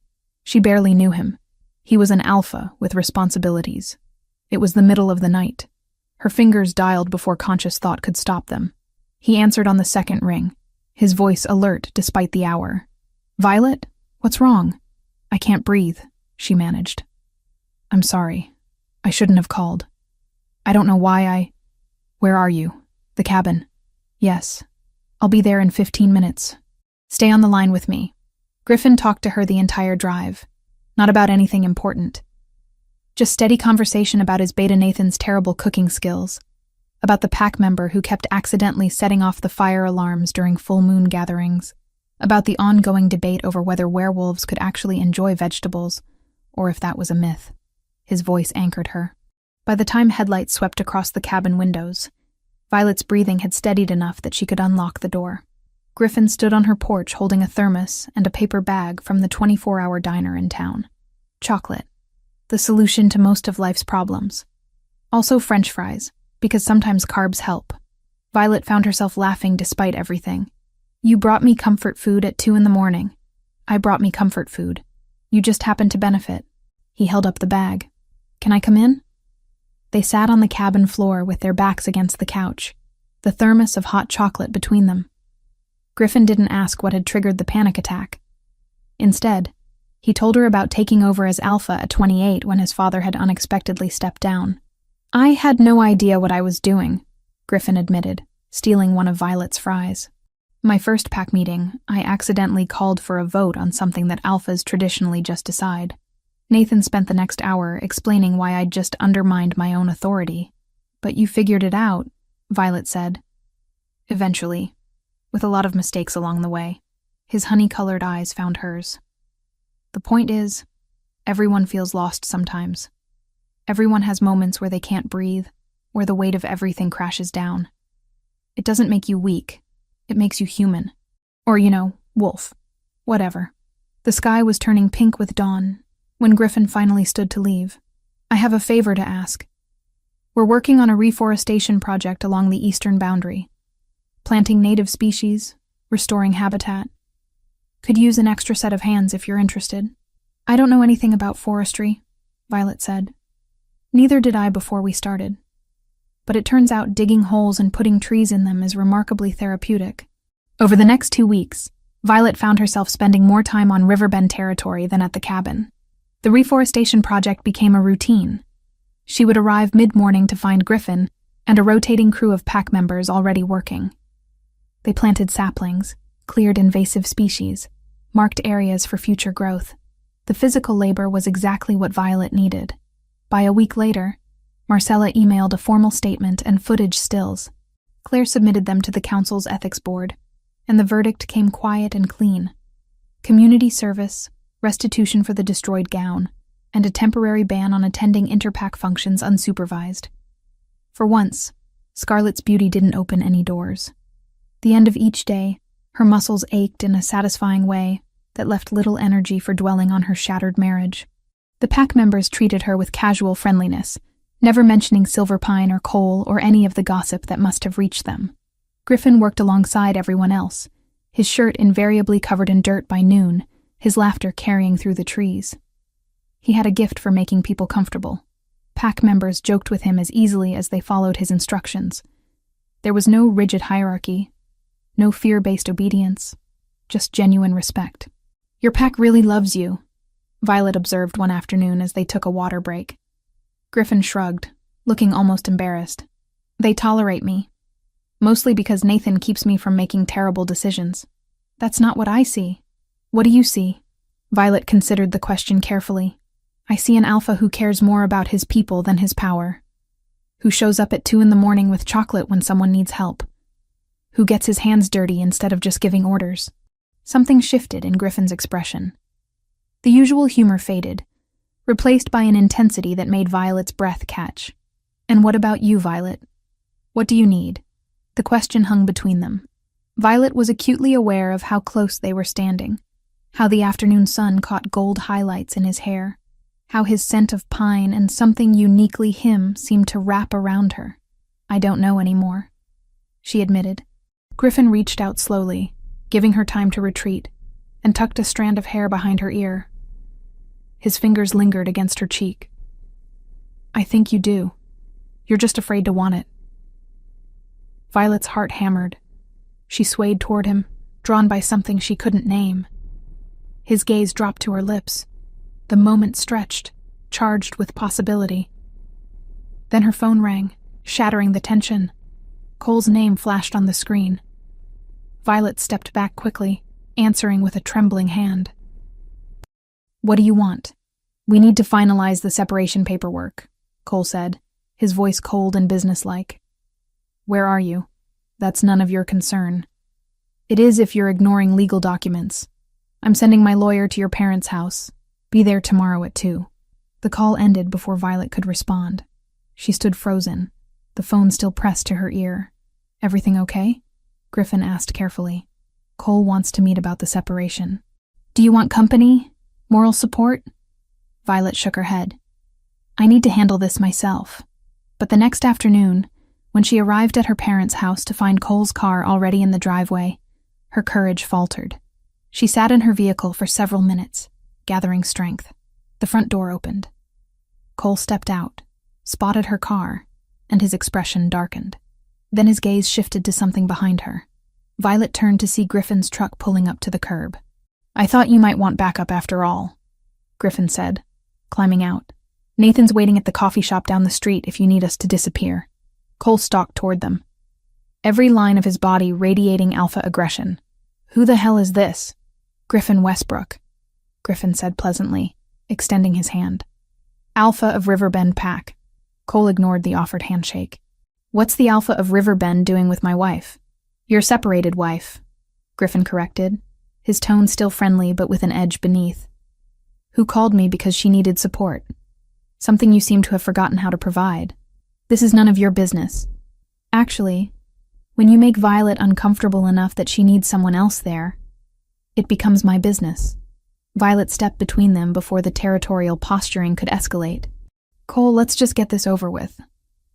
She barely knew him. He was an alpha with responsibilities. It was the middle of the night. Her fingers dialed before conscious thought could stop them. He answered on the second ring, his voice alert despite the hour. "Violet, what's wrong?" "I can't breathe," she managed. "I'm sorry. I shouldn't have called. I don't know why Where are you? The cabin." "Yes. I'll be there in 15 minutes. Stay on the line with me." Griffin talked to her the entire drive. Not about anything important. Just steady conversation about his beta Nathan's terrible cooking skills, about the pack member who kept accidentally setting off the fire alarms during full moon gatherings, about the ongoing debate over whether werewolves could actually enjoy vegetables, or if that was a myth. His voice anchored her. By the time headlights swept across the cabin windows, Violet's breathing had steadied enough that she could unlock the door. Griffin stood on her porch holding a thermos and a paper bag from the 24-hour diner in town. Chocolate, the solution to most of life's problems. Also French fries, because sometimes carbs help. Violet found herself laughing despite everything. "You brought me comfort food at 2 a.m. I brought me comfort food. You just happened to benefit." He held up the bag. "Can I come in?" They sat on the cabin floor with their backs against the couch, the thermos of hot chocolate between them. Griffin didn't ask what had triggered the panic attack. Instead, he told her about taking over as alpha at 28 when his father had unexpectedly stepped down. "I had no idea what I was doing," Griffin admitted, stealing one of Violet's fries. "My first pack meeting, I accidentally called for a vote on something that alphas traditionally just decide. Nathan spent the next hour explaining why I'd just undermined my own authority. But you figured it out," Violet said. "Eventually, with a lot of mistakes along the way." His honey-colored eyes found hers. "The point is, everyone feels lost sometimes. Everyone has moments where they can't breathe, where the weight of everything crashes down. It doesn't make you weak. It makes you human. Or, wolf. Whatever." The sky was turning pink with dawn when Griffin finally stood to leave. "I have a favor to ask. We're working on a reforestation project along the eastern boundary. Planting native species, restoring habitat. Could use an extra set of hands if you're interested." "I don't know anything about forestry," Violet said. "Neither did I before we started. But it turns out digging holes and putting trees in them is remarkably therapeutic." Over the next 2 weeks, Violet found herself spending more time on Riverbend territory than at the cabin. The reforestation project became a routine. She would arrive mid-morning to find Griffin and a rotating crew of pack members already working. They planted saplings, cleared invasive species, marked areas for future growth. The physical labor was exactly what Violet needed. By a week later, Marcella emailed a formal statement and footage stills. Claire submitted them to the council's ethics board, and the verdict came quiet and clean. Community service, restitution for the destroyed gown, and a temporary ban on attending interpack functions unsupervised. For once, Scarlett's beauty didn't open any doors. The end of each day, her muscles ached in a satisfying way that left little energy for dwelling on her shattered marriage. The pack members treated her with casual friendliness, never mentioning silver pine or coal or any of the gossip that must have reached them. Griffin worked alongside everyone else, his shirt invariably covered in dirt by noon, his laughter carrying through the trees. He had a gift for making people comfortable. Pack members joked with him as easily as they followed his instructions. There was no rigid hierarchy, No fear-based obedience, just genuine respect. Your pack really loves you, Violet observed one afternoon as they took a water break. Griffin shrugged, looking almost embarrassed. They tolerate me, mostly because Nathan keeps me from making terrible decisions. That's not what I see. What do you see? Violet considered the question carefully. I see an alpha who cares more about his people than his power, who shows up at 2 a.m. with chocolate when someone needs help, who gets his hands dirty instead of just giving orders. Something shifted in Griffin's expression. The usual humor faded, replaced by an intensity that made Violet's breath catch. And what about you, Violet? What do you need? The question hung between them. Violet was acutely aware of how close they were standing, how the afternoon sun caught gold highlights in his hair, how his scent of pine and something uniquely him seemed to wrap around her. I don't know anymore, she admitted. Griffin reached out slowly, giving her time to retreat, and tucked a strand of hair behind her ear. His fingers lingered against her cheek. I think you do. You're just afraid to want it. Violet's heart hammered. She swayed toward him, drawn by something she couldn't name. His gaze dropped to her lips. The moment stretched, charged with possibility. Then her phone rang, shattering the tension. Cole's name flashed on the screen. Violet stepped back quickly, answering with a trembling hand. What do you want? We need to finalize the separation paperwork, Cole said, his voice cold and businesslike. Where are you? That's none of your concern. It is if you're ignoring legal documents. I'm sending my lawyer to your parents' house. Be there tomorrow at 2. The call ended before Violet could respond. She stood frozen, the phone still pressed to her ear. Everything okay? Griffin asked carefully. Cole wants to meet about the separation. Do you want company? Moral support? Violet shook her head. I need to handle this myself. But the next afternoon, when she arrived at her parents' house to find Cole's car already in the driveway, her courage faltered. She sat in her vehicle for several minutes, gathering strength. The front door opened. Cole stepped out, spotted her car, and his expression darkened. Then his gaze shifted to something behind her. Violet turned to see Griffin's truck pulling up to the curb. I thought you might want backup after all, Griffin said, climbing out. Nathan's waiting at the coffee shop down the street if you need us to disappear. Cole stalked toward them, every line of his body radiating alpha aggression. Who the hell is this? Griffin Westbrook, Griffin said pleasantly, extending his hand. Alpha of Riverbend Pack. Cole ignored the offered handshake. What's the Alpha of Riverbend doing with my wife? Your separated wife, Griffin corrected, his tone still friendly but with an edge beneath. Who called me because she needed support. Something you seem to have forgotten how to provide. This is none of your business. Actually, when you make Violet uncomfortable enough that she needs someone else there, it becomes my business. Violet stepped between them before the territorial posturing could escalate. Cole, let's just get this over with.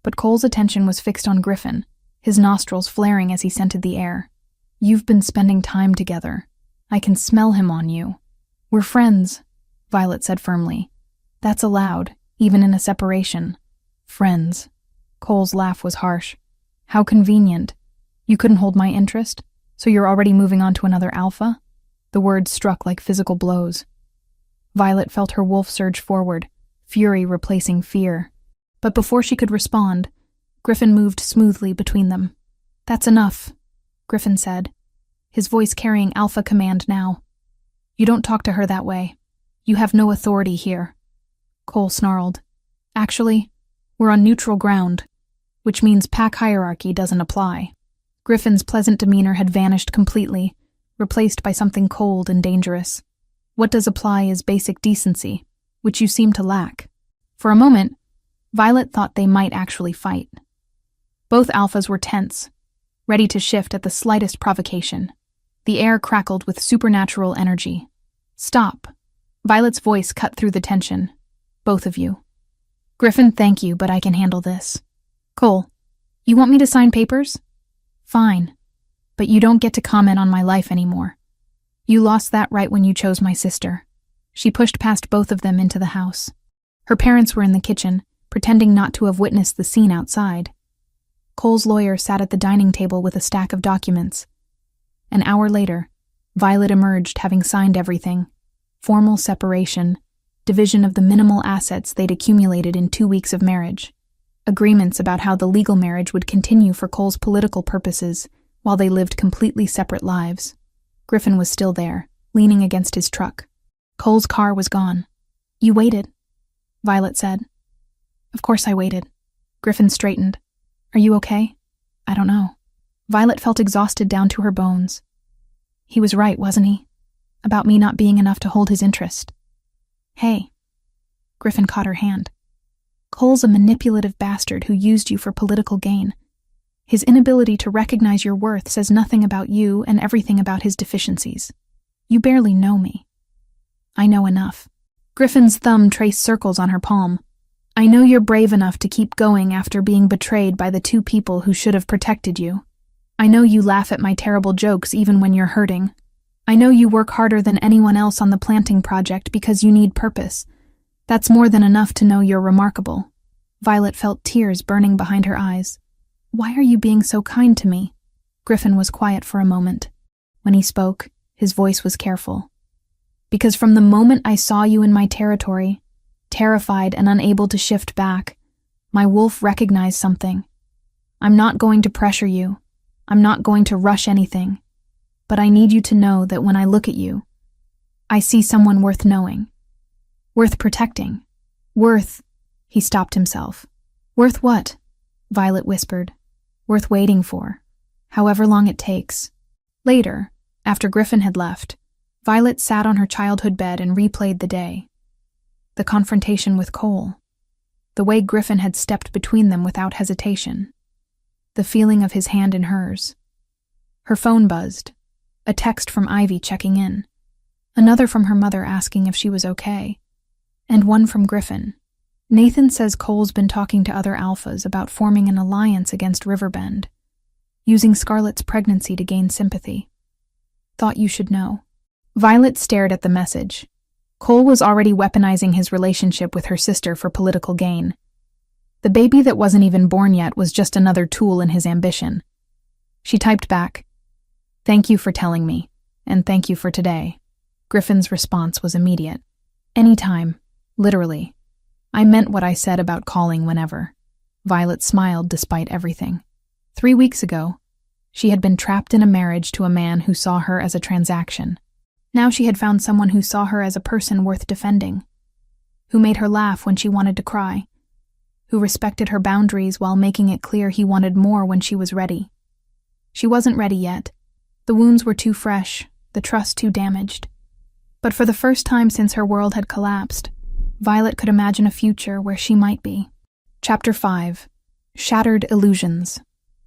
But Cole's attention was fixed on Griffin, his nostrils flaring as he scented the air. You've been spending time together. I can smell him on you. We're friends, Violet said firmly. That's allowed, even in a separation. Friends. Cole's laugh was harsh. How convenient. You couldn't hold my interest, so you're already moving on to another alpha? The words struck like physical blows. Violet felt her wolf surge forward, fury replacing fear. But before she could respond, Griffin moved smoothly between them. That's enough, Griffin said, his voice carrying alpha command now. You don't talk to her that way. You have no authority here. Cole snarled. Actually, we're on neutral ground, which means pack hierarchy doesn't apply. Griffin's pleasant demeanor had vanished completely, replaced by something cold and dangerous. What does apply is basic decency, which you seem to lack. For a moment, Violet thought they might actually fight. Both alphas were tense, ready to shift at the slightest provocation. The air crackled with supernatural energy. Stop. Violet's voice cut through the tension. Both of you. Griffin, thank you, but I can handle this. Cole, you want me to sign papers? Fine. But you don't get to comment on my life anymore. You lost that right when you chose my sister. She pushed past both of them into the house. Her parents were in the kitchen, pretending not to have witnessed the scene outside. Cole's lawyer sat at the dining table with a stack of documents, An hour later, Violet emerged having signed everything: formal separation, division of the minimal assets they'd accumulated in 2 weeks of marriage, agreements about how the legal marriage would continue for Cole's political purposes while they lived completely separate lives. Griffin was still there, leaning against his truck. Cole's car was gone. "You waited," Violet said. "Of course I waited." Griffin straightened. "Are you okay?" "I don't know." Violet felt exhausted down to her bones. He was right, wasn't he? About me not being enough to hold his interest. "Hey." Griffin caught her hand. "Cole's a manipulative bastard who used you for political gain. His inability to recognize your worth says nothing about you and everything about his deficiencies. You barely know me." "I know enough." Griffin's thumb traced circles on her palm. "I know you're brave enough to keep going after being betrayed by the 2 people who should have protected you. I know you laugh at my terrible jokes even when you're hurting. I know you work harder than anyone else on the planting project because you need purpose. That's more than enough to know you're remarkable." Violet felt tears burning behind her eyes. "Why are you being so kind to me?" Griffin was quiet for a moment. When he spoke, his voice was careful. "Because from the moment I saw you in my territory, terrified and unable to shift back, my wolf recognized something. I'm not going to pressure you. I'm not going to rush anything. But I need you to know that when I look at you, I see someone worth knowing. Worth protecting. Worth—" He stopped himself. "Worth what?" Violet whispered. "Worth waiting for. However long it takes." Later, after Griffin had left, Violet sat on her childhood bed and replayed the day. The confrontation with Cole. The way Griffin had stepped between them without hesitation. The feeling of his hand in hers. Her phone buzzed. A text from Ivy checking in. Another from her mother asking if she was okay. And one from Griffin. "Nathan says Cole's been talking to other alphas about forming an alliance against Riverbend, using Scarlett's pregnancy to gain sympathy. Thought you should know." Violet stared at the message. Cole was already weaponizing his relationship with her sister for political gain. The baby that wasn't even born yet was just another tool in his ambition. She typed back, "Thank you for telling me, and thank you for today." Griffin's response was immediate. "Anytime, literally. I meant what I said about calling whenever." Violet smiled despite everything. 3 weeks ago, she had been trapped in a marriage to a man who saw her as a transaction. Now she had found someone who saw her as a person worth defending, who made her laugh when she wanted to cry, who respected her boundaries while making it clear he wanted more when she was ready. She wasn't ready yet. The wounds were too fresh, the trust too damaged. But for the first time since her world had collapsed, Violet could imagine a future where she might be. Chapter 5. Shattered Illusions.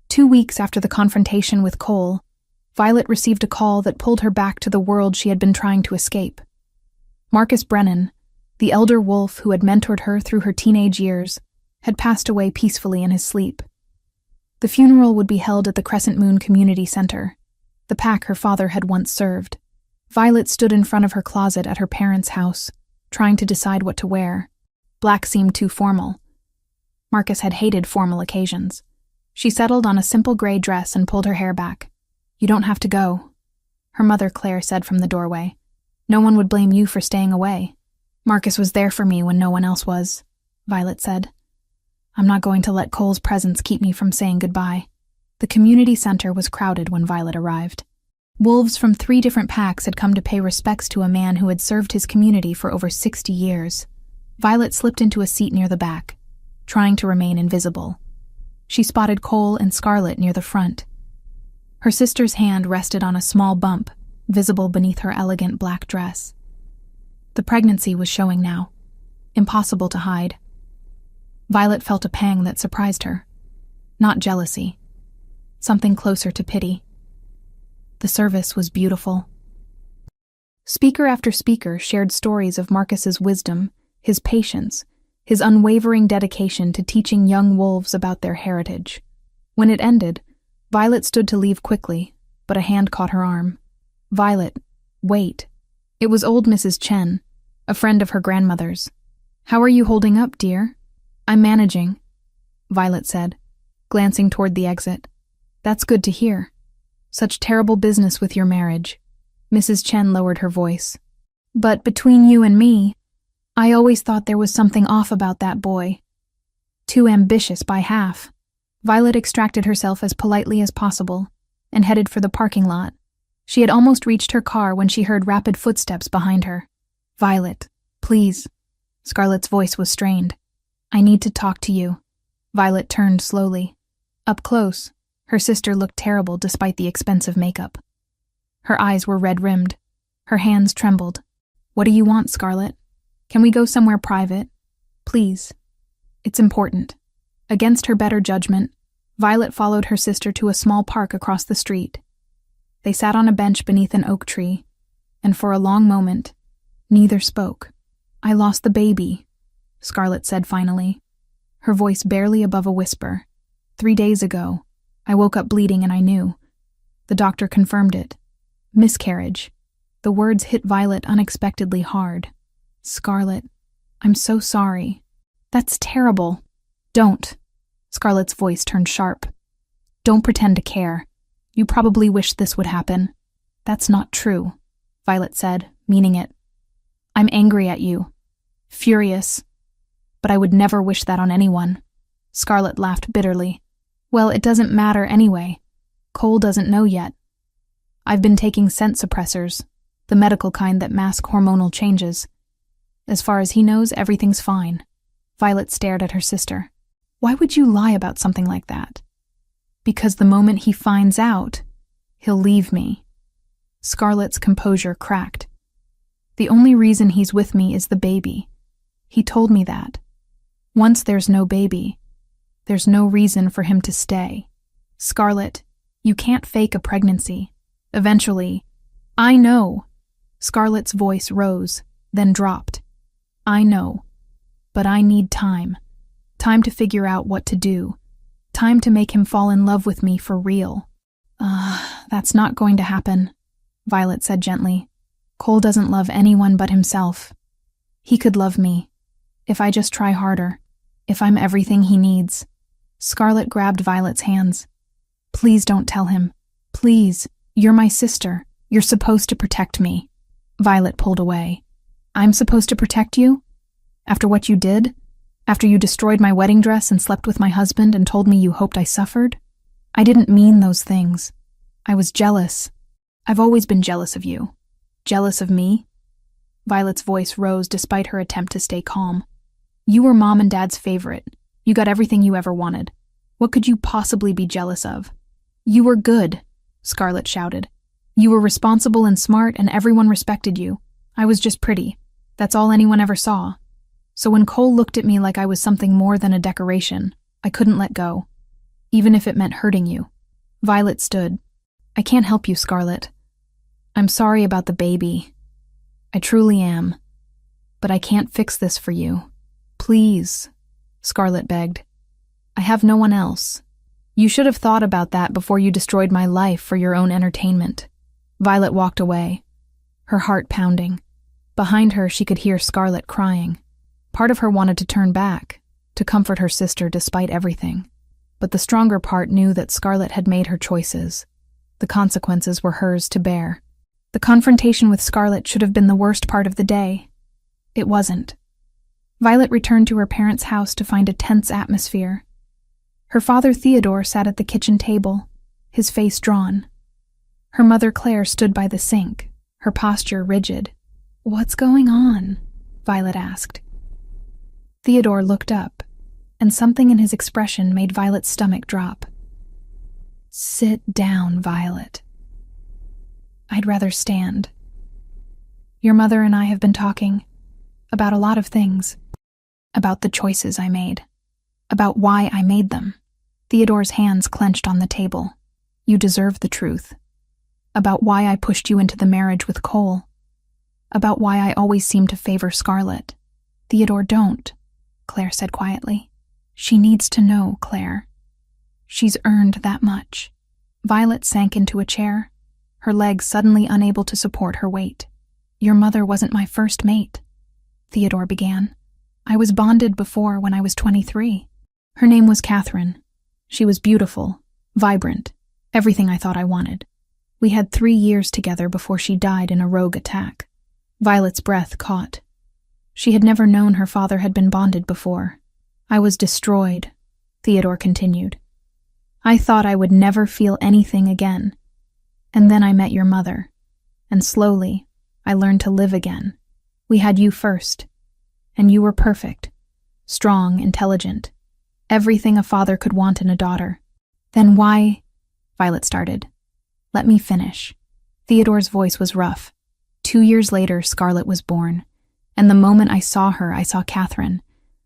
2 weeks after the confrontation with Cole, Violet received a call that pulled her back to the world she had been trying to escape. Marcus Brennan, the elder wolf who had mentored her through her teenage years, had passed away peacefully in his sleep. The funeral would be held at the Crescent Moon Community Center, the pack her father had once served. Violet stood in front of her closet at her parents' house, trying to decide what to wear. Black seemed too formal. Marcus had hated formal occasions. She settled on a simple gray dress and pulled her hair back. "You don't have to go," her mother Claire said from the doorway. "No one would blame you for staying away." "Marcus was there for me when no one else was," Violet said. "I'm not going to let Cole's presence keep me from saying goodbye." The community center was crowded when Violet arrived. Wolves from 3 different packs had come to pay respects to a man who had served his community for over 60 years. Violet slipped into a seat near the back, trying to remain invisible. She spotted Cole and Scarlett near the front. Her sister's hand rested on a small bump, visible beneath her elegant black dress. The pregnancy was showing now. Impossible to hide. Violet felt a pang that surprised her. Not jealousy. Something closer to pity. The service was beautiful. Speaker after speaker shared stories of Marcus's wisdom, his patience, his unwavering dedication to teaching young wolves about their heritage. When it ended, Violet stood to leave quickly, but a hand caught her arm. "Violet, wait." It was old Mrs. Chen, a friend of her grandmother's. "How are you holding up, dear?" "I'm managing," Violet said, glancing toward the exit. "That's good to hear. Such terrible business with your marriage. Mrs. Chen lowered her voice. But between you and me, I always thought there was something off about that boy. Too ambitious by half. Violet extracted herself as politely as possible and headed for the parking lot. She had almost reached her car when she heard rapid footsteps behind her. Violet, please. Scarlett's voice was strained. I need to talk to you. Violet turned slowly. Up close, her sister looked terrible despite the expensive makeup. Her eyes were red-rimmed. Her hands trembled. What do you want, Scarlett? Can we go somewhere private? Please. It's important. Against her better judgment, Violet followed her sister to a small park across the street. They sat on a bench beneath an oak tree, and for a long moment, neither spoke. I lost the baby, Scarlett said finally, her voice barely above a whisper. 3 days ago, I woke up bleeding and I knew. The doctor confirmed it. Miscarriage. The words hit Violet unexpectedly hard. Scarlett, I'm so sorry. That's terrible. Don't. Scarlett's voice turned sharp. Don't pretend to care. You probably wish this would happen. That's not true, Violet said, meaning it. I'm angry at you. Furious. But I would never wish that on anyone. Scarlett laughed bitterly. Well, it doesn't matter anyway. Cole doesn't know yet. I've been taking scent suppressors, the medical kind that mask hormonal changes. As far as he knows, everything's fine. Violet stared at her sister. Why would you lie about something like that? Because the moment he finds out, he'll leave me. Scarlett's composure cracked. The only reason he's with me is the baby. He told me that. Once there's no baby, there's no reason for him to stay. Scarlett, you can't fake a pregnancy. Eventually, I know. Scarlett's voice rose, then dropped. I know. But I need time. Time to figure out what to do. Time to make him fall in love with me for real. That's not going to happen, Violet said gently. Cole doesn't love anyone but himself. He could love me, if I just try harder, if I'm everything he needs. Scarlett grabbed Violet's hands. Please don't tell him. Please, you're my sister. You're supposed to protect me. Violet pulled away. I'm supposed to protect you? After what you did? After you destroyed my wedding dress and slept with my husband and told me you hoped I suffered? I didn't mean those things. I was jealous. I've always been jealous of you. Jealous of me? Violet's voice rose despite her attempt to stay calm. You were Mom and Dad's favorite. You got everything you ever wanted. What could you possibly be jealous of? You were good, Scarlett shouted. You were responsible and smart and everyone respected you. I was just pretty. That's all anyone ever saw. So when Cole looked at me like I was something more than a decoration, I couldn't let go, even if it meant hurting you. Violet stood. I can't help you, Scarlett. I'm sorry about the baby. I truly am. But I can't fix this for you. Please, Scarlett begged. I have no one else. You should have thought about that before you destroyed my life for your own entertainment. Violet walked away, her heart pounding. Behind her, she could hear Scarlett crying. Part of her wanted to turn back, to comfort her sister despite everything. But the stronger part knew that Scarlett had made her choices. The consequences were hers to bear. The confrontation with Scarlett should have been the worst part of the day. It wasn't. Violet returned to her parents' house to find a tense atmosphere. Her father Theodore sat at the kitchen table, his face drawn. Her mother Claire stood by the sink, her posture rigid. What's going on? Violet asked. Theodore looked up, and something in his expression made Violet's stomach drop. Sit down, Violet. I'd rather stand. Your mother and I have been talking about a lot of things, about the choices I made, about why I made them. Theodore's hands clenched on the table. You deserve the truth. About why I pushed you into the marriage with Cole. About why I always seem to favor Scarlett. Theodore, don't, Claire said quietly. She needs to know, Claire. She's earned that much. Violet sank into a chair, her legs suddenly unable to support her weight. Your mother wasn't my first mate, Theodore began. I was bonded before when I was 23. Her name was Catherine. She was beautiful, vibrant, everything I thought I wanted. We had 3 years together before she died in a rogue attack. Violet's breath caught. She had never known her father had been bonded before. I was destroyed, Theodore continued. I thought I would never feel anything again. And then I met your mother. And slowly, I learned to live again. We had you first. And you were perfect. Strong, intelligent. Everything a father could want in a daughter. Then why? Violet started. Let me finish. Theodore's voice was rough. 2 years later, Scarlett was born. And the moment I saw her, I saw Catherine.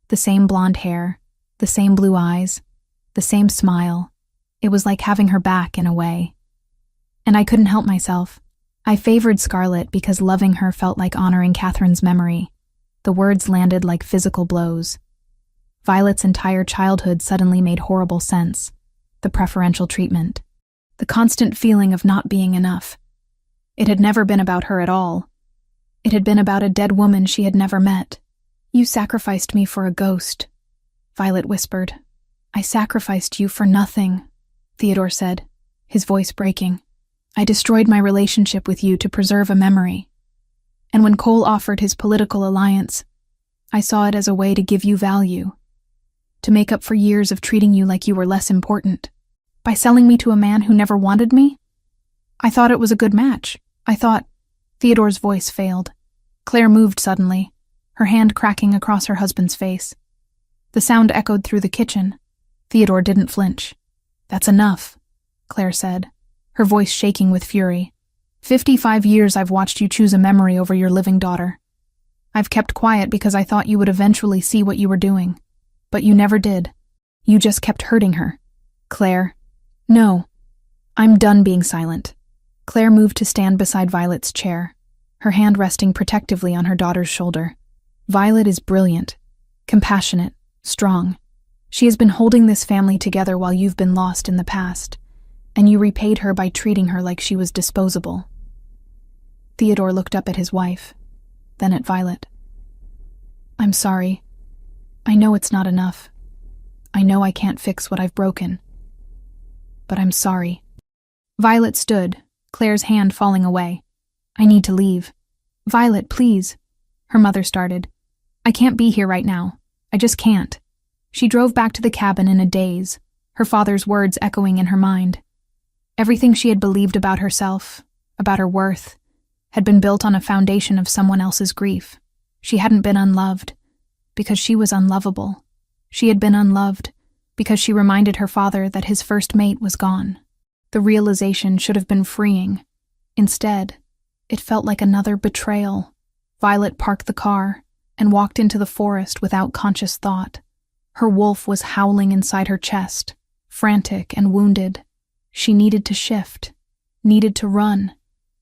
The same blonde hair, the same blue eyes, the same smile. It was like having her back in a way. And I couldn't help myself. I favored Scarlett because loving her felt like honoring Catherine's memory. The words landed like physical blows. Violet's entire childhood suddenly made horrible sense. The preferential treatment. The constant feeling of not being enough. It had never been about her at all. It had been about a dead woman she had never met. You sacrificed me for a ghost, Violet whispered. I sacrificed you for nothing, Theodore said, his voice breaking. I destroyed my relationship with you to preserve a memory. And when Cole offered his political alliance, I saw it as a way to give you value, to make up for years of treating you like you were less important. By selling me to a man who never wanted me? I thought it was a good match. Theodore's voice failed. Claire moved suddenly, her hand cracking across her husband's face. The sound echoed through the kitchen. Theodore didn't flinch. That's enough, Claire said, her voice shaking with fury. 55 years I've watched you choose a memory over your living daughter. I've kept quiet because I thought you would eventually see what you were doing. But you never did. You just kept hurting her. Claire. No. I'm done being silent. Claire moved to stand beside Violet's chair, her hand resting protectively on her daughter's shoulder. Violet is brilliant, compassionate, strong. She has been holding this family together while you've been lost in the past, and you repaid her by treating her like she was disposable. Theodore looked up at his wife, then at Violet. I'm sorry. I know it's not enough. I know I can't fix what I've broken. But I'm sorry. Violet stood, Claire's hand falling away. I need to leave. Violet, please. Her mother started. I can't be here right now. I just can't. She drove back to the cabin in a daze, her father's words echoing in her mind. Everything she had believed about herself, about her worth, had been built on a foundation of someone else's grief. She hadn't been unloved, because she was unlovable. She had been unloved, because she reminded her father that his first mate was gone. The realization should have been freeing. Instead, it felt like another betrayal. Violet parked the car and walked into the forest without conscious thought. Her wolf was howling inside her chest, frantic and wounded. She needed to shift, needed to run,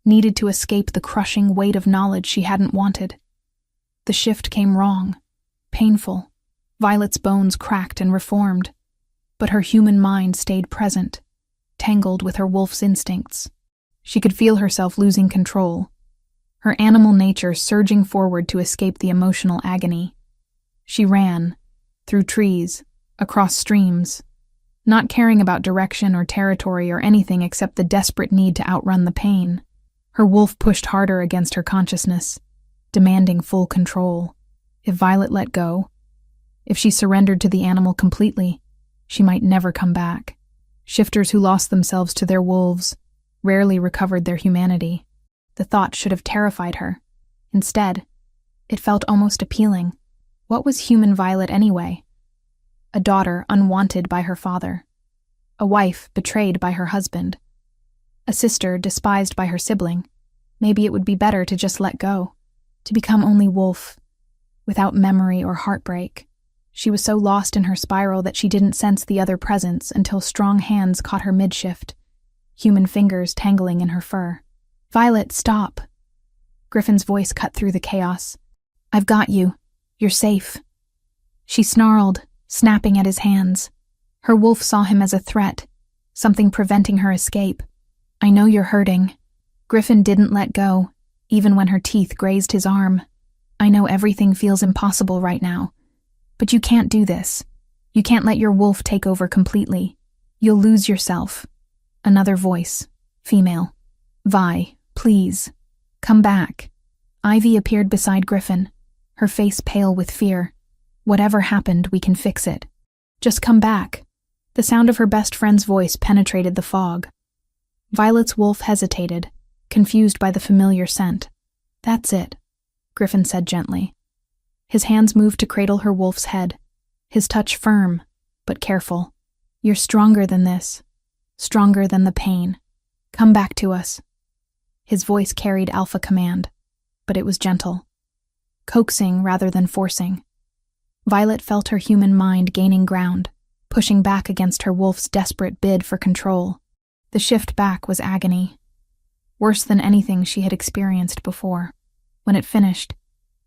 needed to escape the crushing weight of knowledge she hadn't wanted. The shift came wrong, painful. Violet's bones cracked and reformed, but her human mind stayed present, tangled with her wolf's instincts. She could feel herself losing control, her animal nature surging forward to escape the emotional agony. She ran, through trees, across streams, not caring about direction or territory or anything except the desperate need to outrun the pain. Her wolf pushed harder against her consciousness, demanding full control. If Violet let go, if she surrendered to the animal completely, she might never come back. Shifters who lost themselves to their wolves rarely recovered their humanity. The thought should have terrified her. Instead, it felt almost appealing. What was human Violet anyway? A daughter unwanted by her father. A wife betrayed by her husband. A sister despised by her sibling. Maybe it would be better to just let go, to become only wolf, without memory or heartbreak. She was so lost in her spiral that she didn't sense the other presence until strong hands caught her mid-shift, human fingers tangling in her fur. Violet, stop. Griffin's voice cut through the chaos. I've got you. You're safe. She snarled, snapping at his hands. Her wolf saw him as a threat, something preventing her escape. I know you're hurting. Griffin didn't let go, even when her teeth grazed his arm. I know everything feels impossible right now. But you can't do this. You can't let your wolf take over completely. You'll lose yourself. Another voice, female. Vi, please, come back. Ivy appeared beside Griffin, her face pale with fear. Whatever happened, we can fix it. Just come back. The sound of her best friend's voice penetrated the fog. Violet's wolf hesitated, confused by the familiar scent. That's it, Griffin said gently. His hands moved to cradle her wolf's head, his touch firm, but careful. You're stronger than this, stronger than the pain. Come back to us. His voice carried alpha command, but it was gentle, coaxing rather than forcing. Violet felt her human mind gaining ground, pushing back against her wolf's desperate bid for control. The shift back was agony, worse than anything she had experienced before. When it finished,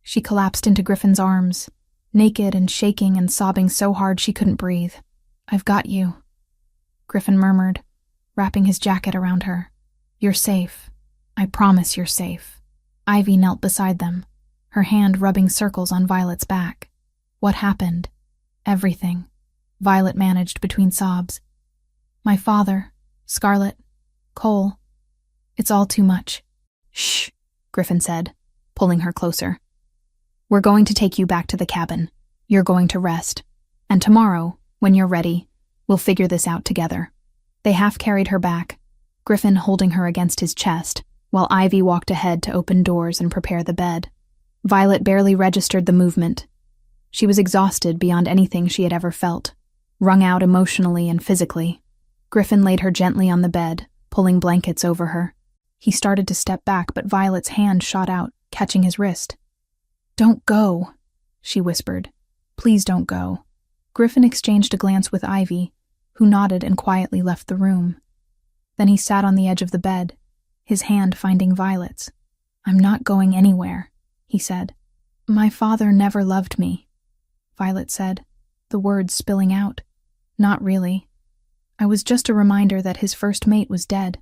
she collapsed into Griffin's arms, naked and shaking and sobbing so hard she couldn't breathe. I've got you, Griffin murmured, wrapping his jacket around her. You're safe. I promise you're safe. Ivy knelt beside them, her hand rubbing circles on Violet's back. What happened? Everything, Violet managed between sobs. My father, Scarlet, Cole. It's all too much. Shh, Griffin said, pulling her closer. We're going to take you back to the cabin. You're going to rest. And tomorrow, when you're ready, we'll figure this out together. They half carried her back, Griffin holding her against his chest, while Ivy walked ahead to open doors and prepare the bed. Violet barely registered the movement. She was exhausted beyond anything she had ever felt, wrung out emotionally and physically. Griffin laid her gently on the bed, pulling blankets over her. He started to step back, but Violet's hand shot out, catching his wrist. Don't go, she whispered. Please don't go. Griffin exchanged a glance with Ivy, who nodded and quietly left the room. Then he sat on the edge of the bed, his hand finding Violet's. I'm not going anywhere, he said. My father never loved me, Violet said, the words spilling out. Not really. I was just a reminder that his first mate was dead.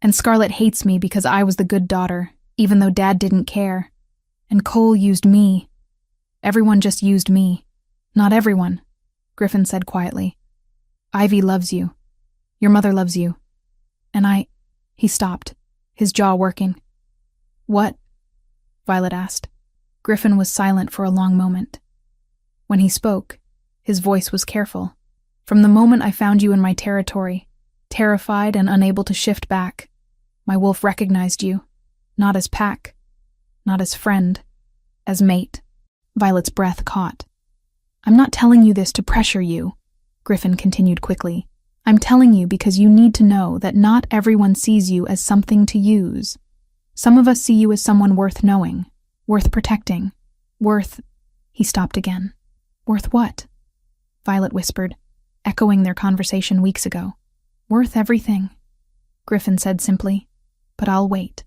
And Scarlet hates me because I was the good daughter, even though Dad didn't care. And Cole used me. Everyone just used me. Not everyone, Griffin said quietly. Ivy loves you. Your mother loves you. And He stopped, his jaw working. What? Violet asked. Griffin was silent for a long moment. When he spoke, his voice was careful. From the moment I found you in my territory, terrified and unable to shift back, my wolf recognized you, not as pack, not as friend, as mate. Violet's breath caught. I'm not telling you this to pressure you, Griffin continued quickly. I'm telling you because you need to know that not everyone sees you as something to use. Some of us see you as someone worth knowing, worth protecting, worth... He stopped again. Worth what? Violet whispered, echoing their conversation weeks ago. Worth everything, Griffin said simply. But I'll wait.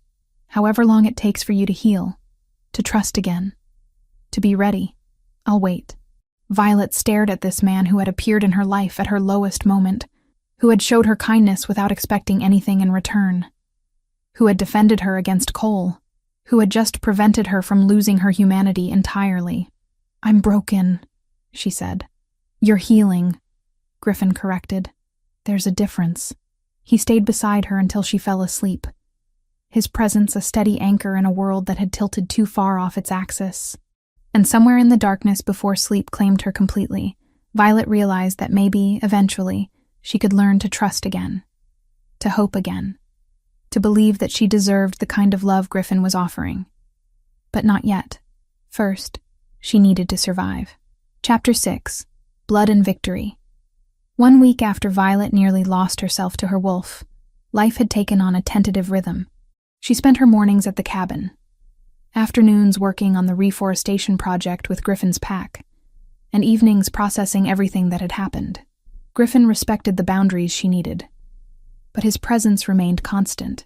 However long it takes for you to heal, to trust again, to be ready, I'll wait. Violet stared at this man who had appeared in her life at her lowest moment, who had showed her kindness without expecting anything in return, who had defended her against Cole, who had just prevented her from losing her humanity entirely. I'm broken, she said. You're healing, Griffin corrected. There's a difference. He stayed beside her until she fell asleep, his presence a steady anchor in a world that had tilted too far off its axis. And somewhere in the darkness before sleep claimed her completely, Violet realized that maybe, eventually, she could learn to trust again, to hope again, to believe that she deserved the kind of love Griffin was offering. But not yet. First, she needed to survive. Chapter 6. Blood and Victory. 1 week after Violet nearly lost herself to her wolf, life had taken on a tentative rhythm. She spent her mornings at the cabin, afternoons working on the reforestation project with Griffin's pack, and evenings processing everything that had happened. Griffin respected the boundaries she needed, but his presence remained constant,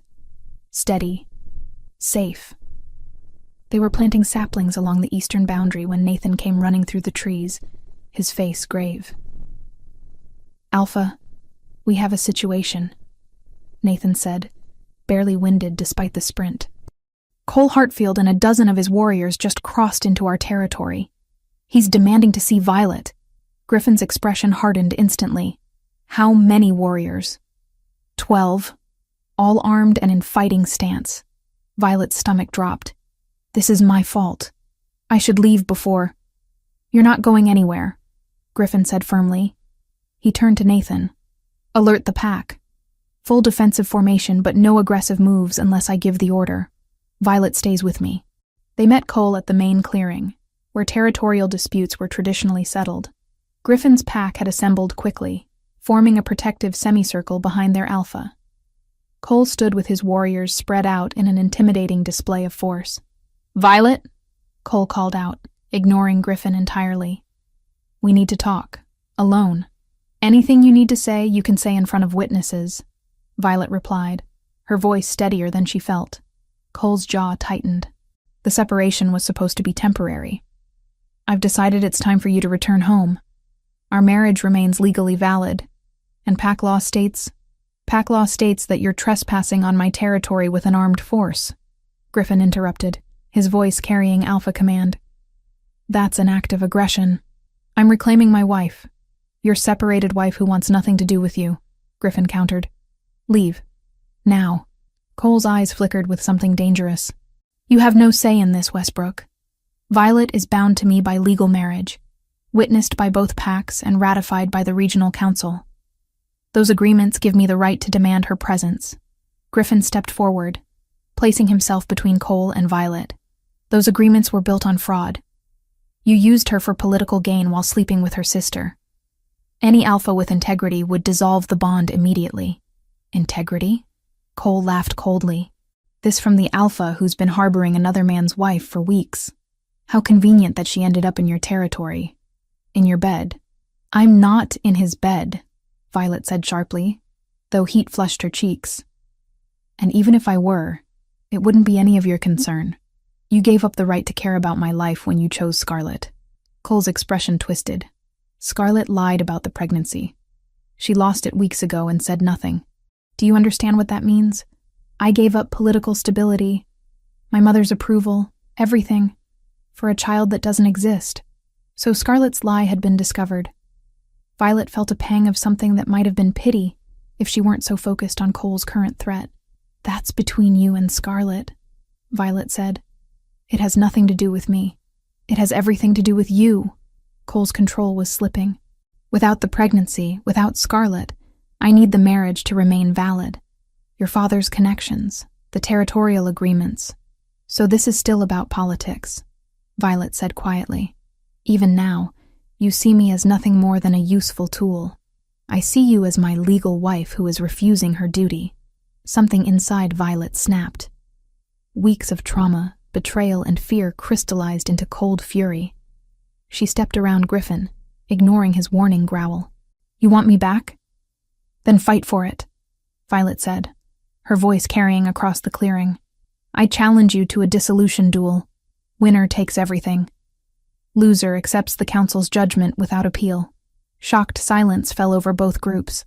steady, safe. They were planting saplings along the eastern boundary when Nathan came running through the trees, his face grave. Alpha, we have a situation, Nathan said, barely winded despite the sprint. Cole Hartfield and a dozen of his warriors just crossed into our territory. He's demanding to see Violet. Griffin's expression hardened instantly. How many warriors? 12, all armed and in fighting stance. Violet's stomach dropped. This is my fault. I should leave before. You're not going anywhere, Griffin said firmly. He turned to Nathan. Alert the pack. Full defensive formation, but no aggressive moves unless I give the order. Violet stays with me. They met Cole at the main clearing, where territorial disputes were traditionally settled. Griffin's pack had assembled quickly, forming a protective semicircle behind their alpha. Cole stood with his warriors spread out in an intimidating display of force. Violet, Cole called out, ignoring Griffin entirely. We need to talk. Alone. Anything you need to say, you can say in front of witnesses, Violet replied, her voice steadier than she felt. Cole's jaw tightened. The separation was supposed to be temporary. I've decided it's time for you to return home. Our marriage remains legally valid, and pack law states that you're trespassing on my territory with an armed force, Griffin interrupted, his voice carrying alpha command. That's an act of aggression. I'm reclaiming my wife. Your separated wife who wants nothing to do with you, Griffin countered. Leave. Now. Cole's eyes flickered with something dangerous. You have no say in this, Westbrook. Violet is bound to me by legal marriage, witnessed by both packs and ratified by the regional council. Those agreements give me the right to demand her presence. Griffin stepped forward, placing himself between Cole and Violet. Those agreements were built on fraud. You used her for political gain while sleeping with her sister. Any alpha with integrity would dissolve the bond immediately. Integrity? Cole laughed coldly. This from the alpha who's been harboring another man's wife for weeks. How convenient that she ended up in your territory. In your bed. I'm not in his bed, Violet said sharply, though heat flushed her cheeks. And even if I were, it wouldn't be any of your concern. You gave up the right to care about my life when you chose Scarlett. Cole's expression twisted. Scarlett lied about the pregnancy. She lost it weeks ago and said nothing. Do you understand what that means? I gave up political stability, my mother's approval, everything, for a child that doesn't exist. So Scarlett's lie had been discovered. Violet felt a pang of something that might have been pity if she weren't so focused on Cole's current threat. That's between you and Scarlett, Violet said. It has nothing to do with me. It has everything to do with you. Cole's control was slipping. Without the pregnancy, without Scarlett, I need the marriage to remain valid. Your father's connections, the territorial agreements. So this is still about politics, Violet said quietly. Even now, you see me as nothing more than a useful tool. I see you as my legal wife who is refusing her duty. Something inside Violet snapped. Weeks of trauma, betrayal, and fear crystallized into cold fury. She stepped around Griffin, ignoring his warning growl. You want me back? Then fight for it, Violet said, her voice carrying across the clearing. I challenge you to a dissolution duel. Winner takes everything. Loser accepts the council's judgment without appeal. Shocked silence fell over both groups.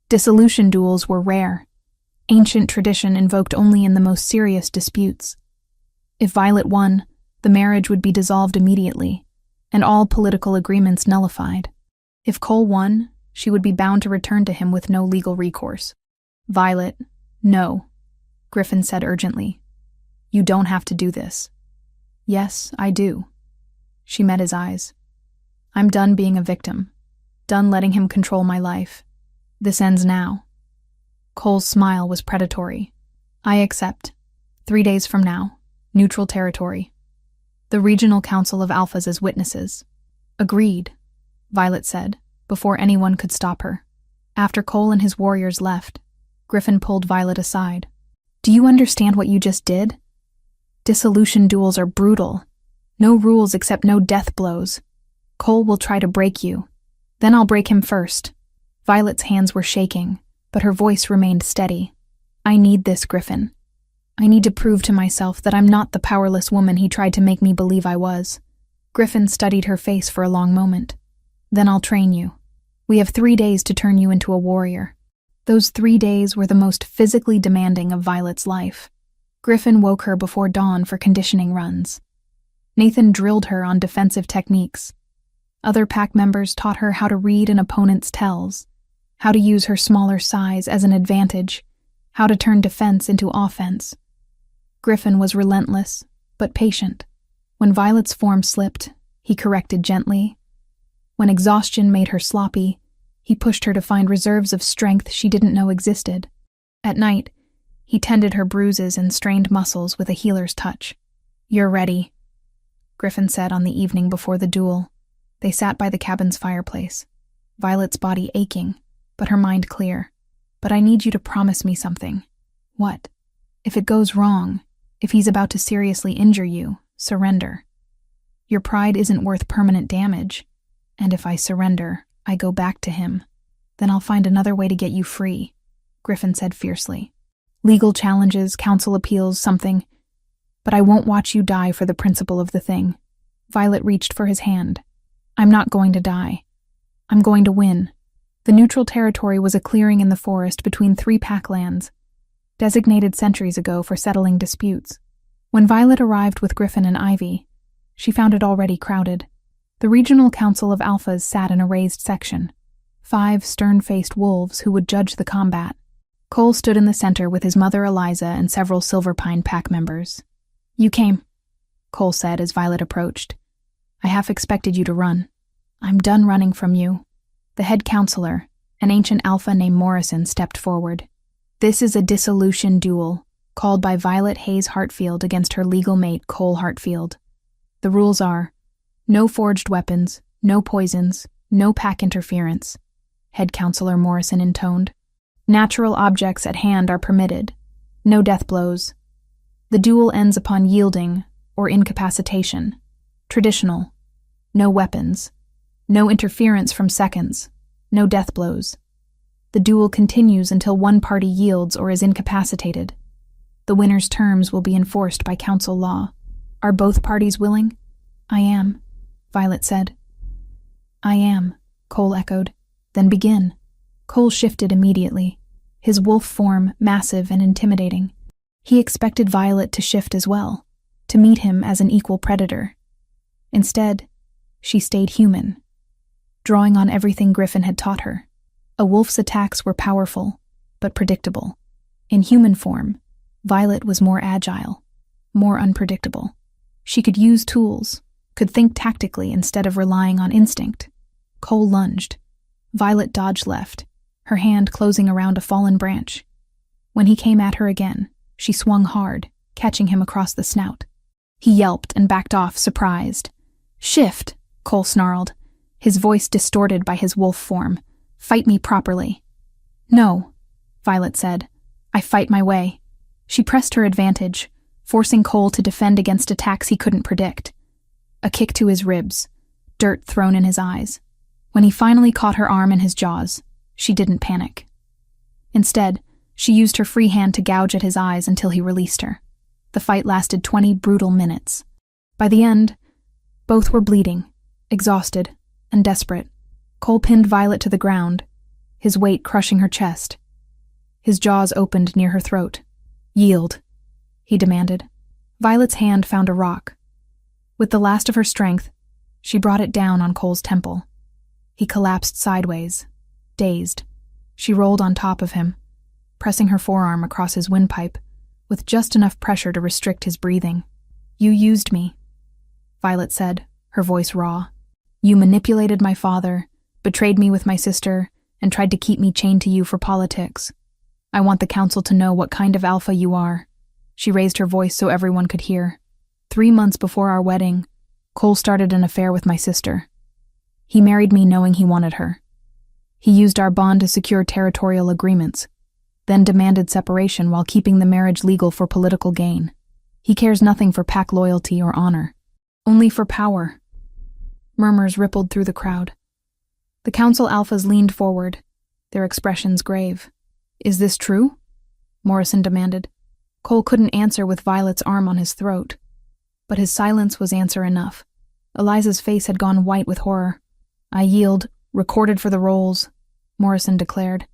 Dissolution duels were rare. Ancient tradition invoked only in the most serious disputes. If Violet won, the marriage would be dissolved immediately, and all political agreements nullified. If Cole won, she would be bound to return to him with no legal recourse. Violet, no, Griffin said urgently. You don't have to do this. Yes, I do. She met his eyes. I'm done being a victim. Done letting him control my life. This ends now. Cole's smile was predatory. I accept. 3 days from now. Neutral territory. The regional council of alphas as witnesses. Agreed, Violet said, before anyone could stop her. After Cole and his warriors left, Griffin pulled Violet aside. Do you understand what you just did? Dissolution duels are brutal. No rules except no death blows. Cole will try to break you. Then I'll break him first. Violet's hands were shaking, but her voice remained steady. I need this, Griffin. I need to prove to myself that I'm not the powerless woman he tried to make me believe I was. Griffin studied her face for a long moment. Then I'll train you. We have 3 days to turn you into a warrior. Those 3 days were the most physically demanding of Violet's life. Griffin woke her before dawn for conditioning runs. Nathan drilled her on defensive techniques. Other pack members taught her how to read an opponent's tells, how to use her smaller size as an advantage, how to turn defense into offense. Griffin was relentless, but patient. When Violet's form slipped, he corrected gently. When exhaustion made her sloppy, he pushed her to find reserves of strength she didn't know existed. At night, he tended her bruises and strained muscles with a healer's touch. "You're ready," Griffin said on the evening before the duel. They sat by the cabin's fireplace, Violet's body aching, but her mind clear. "But I need you to promise me something." "What?" "If it goes wrong, if he's about to seriously injure you, surrender. Your pride isn't worth permanent damage, and if I surrender, I go back to him. Then I'll find another way to get you free," Griffin said fiercely. "Legal challenges, council appeals, something. But I won't watch you die for the principle of the thing." Violet reached for his hand. "I'm not going to die. I'm going to win." The neutral territory was a clearing in the forest between 3 packlands, designated centuries ago for settling disputes. When Violet arrived with Griffin and Ivy, she found it already crowded. The regional council of alphas sat in a raised section, 5 stern-faced wolves who would judge the combat. Cole stood in the center with his mother Eliza and several Silverpine pack members. "You came," Cole said as Violet approached. "I half expected you to run." "I'm done running from you." The head counselor, an ancient alpha named Morrison, stepped forward. "This is a dissolution duel, called by Violet Hayes Hartfield against her legal mate Cole Hartfield. The rules are, no forged weapons, no poisons, no pack interference," head counselor Morrison intoned. "Natural objects at hand are permitted. No death blows. The duel ends upon yielding or incapacitation. Traditional. No weapons. No interference from seconds. No death blows. The duel continues until one party yields or is incapacitated. The winner's terms will be enforced by council law. Are both parties willing?" "I am," Violet said. "I am," Cole echoed. "Then begin." Cole shifted immediately, his wolf form massive and intimidating. He expected Violet to shift as well, to meet him as an equal predator. Instead, she stayed human, drawing on everything Griffin had taught her. A wolf's attacks were powerful, but predictable. In human form, Violet was more agile, more unpredictable. She could use tools, could think tactically instead of relying on instinct. Cole lunged. Violet dodged left, her hand closing around a fallen branch. When he came at her again, she swung hard, catching him across the snout. He yelped and backed off, surprised. "Shift," Cole snarled, his voice distorted by his wolf form. "Fight me properly." "No," Violet said. "I fight my way." She pressed her advantage, forcing Cole to defend against attacks he couldn't predict. A kick to his ribs, dirt thrown in his eyes. When he finally caught her arm in his jaws, she didn't panic. Instead, she used her free hand to gouge at his eyes until he released her. The fight lasted 20 brutal minutes. By the end, both were bleeding, exhausted, and desperate. Cole pinned Violet to the ground, his weight crushing her chest. His jaws opened near her throat. "Yield," he demanded. Violet's hand found a rock. With the last of her strength, she brought it down on Cole's temple. He collapsed sideways, dazed. She rolled on top of him, pressing her forearm across his windpipe, with just enough pressure to restrict his breathing. "You used me," Violet said, her voice raw. "You manipulated my father, betrayed me with my sister, and tried to keep me chained to you for politics. I want the council to know what kind of alpha you are." She raised her voice so everyone could hear. 3 months before our wedding, Cole started an affair with my sister. He married me knowing he wanted her. He used our bond to secure territorial agreements, then demanded separation while keeping the marriage legal for political gain. He cares nothing for pack loyalty or honor, only for power. Murmurs rippled through the crowd. The council alphas leaned forward, their expressions grave. "Is this true?" Morrison demanded. Cole couldn't answer with Violet's arm on his throat, but his silence was answer enough. Eliza's face had gone white with horror. "I yield, recorded for the rolls," Morrison declared.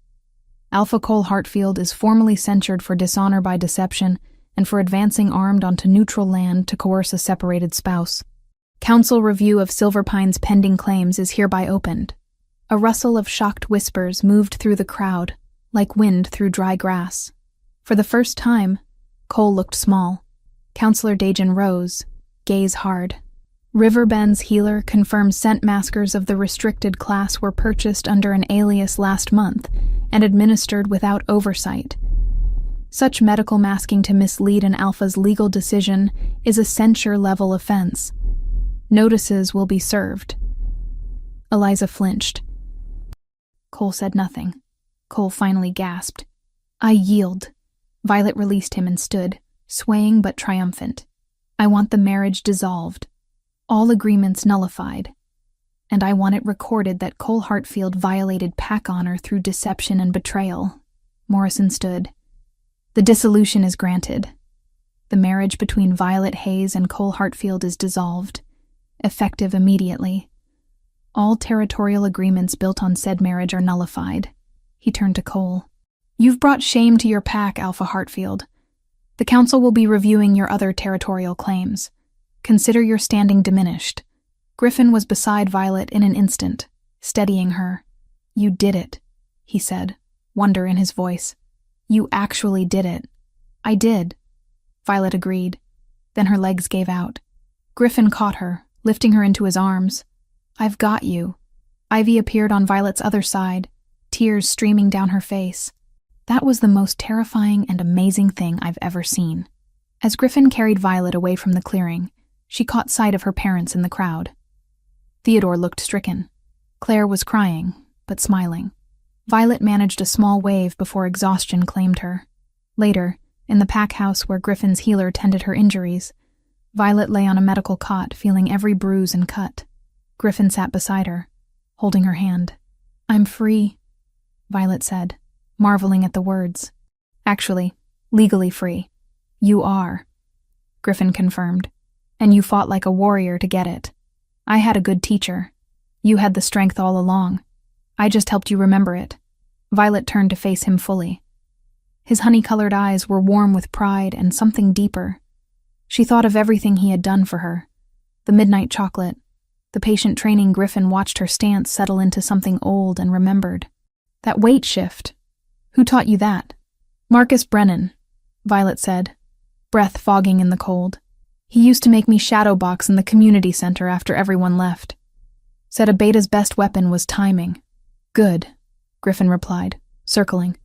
Alpha Cole Hartfield is formally censured for dishonor by deception and for advancing armed onto neutral land to coerce a separated spouse. Council review of Silverpine's pending claims is hereby opened. A rustle of shocked whispers moved through the crowd, like wind through dry grass. For the first time, Cole looked small. Counselor Dajan rose, gaze hard. Riverbend's healer confirmed scent maskers of the restricted class were purchased under an alias last month and administered without oversight. Such medical masking to mislead an alpha's legal decision is a censure-level offense. Notices will be served. Eliza flinched. Cole said nothing. Cole finally gasped. I yield. Violet released him and stood, swaying but triumphant. I want the marriage dissolved. All agreements nullified. And I want it recorded that Cole Hartfield violated pack honor through deception and betrayal. Morrison stood. The dissolution is granted. The marriage between Violet Hayes and Cole Hartfield is dissolved, effective immediately. All territorial agreements built on said marriage are nullified. He turned to Cole. You've brought shame to your pack, Alpha Hartfield. The council will be reviewing your other territorial claims. Consider your standing diminished. Griffin was beside Violet in an instant, steadying her. You did it, he said, wonder in his voice. You actually did it. I did. Violet agreed. Then her legs gave out. Griffin caught her, lifting her into his arms. I've got you. Ivy appeared on Violet's other side, tears streaming down her face. That was the most terrifying and amazing thing I've ever seen. As Griffin carried Violet away from the clearing, she caught sight of her parents in the crowd. Theodore looked stricken. Claire was crying, but smiling. Violet managed a small wave before exhaustion claimed her. Later, in the pack house where Griffin's healer tended her injuries, Violet lay on a medical cot, feeling every bruise and cut. Griffin sat beside her, holding her hand. I'm free, Violet said, marveling at the words. Actually, legally free. You are, Griffin confirmed. And you fought like a warrior to get it. I had a good teacher. You had the strength all along. I just helped you remember it. Violet turned to face him fully. His honey-colored eyes were warm with pride and something deeper. She thought of everything he had done for her. The midnight chocolate, the patient training Griffin watched her stance settle into something old and remembered. That weight shift. Who taught you that? Marcus Brennan, Violet said, breath fogging in the cold. He used to make me shadow box in the community center after everyone left. Said a beta's best weapon was timing. Good, Griffin replied, circling.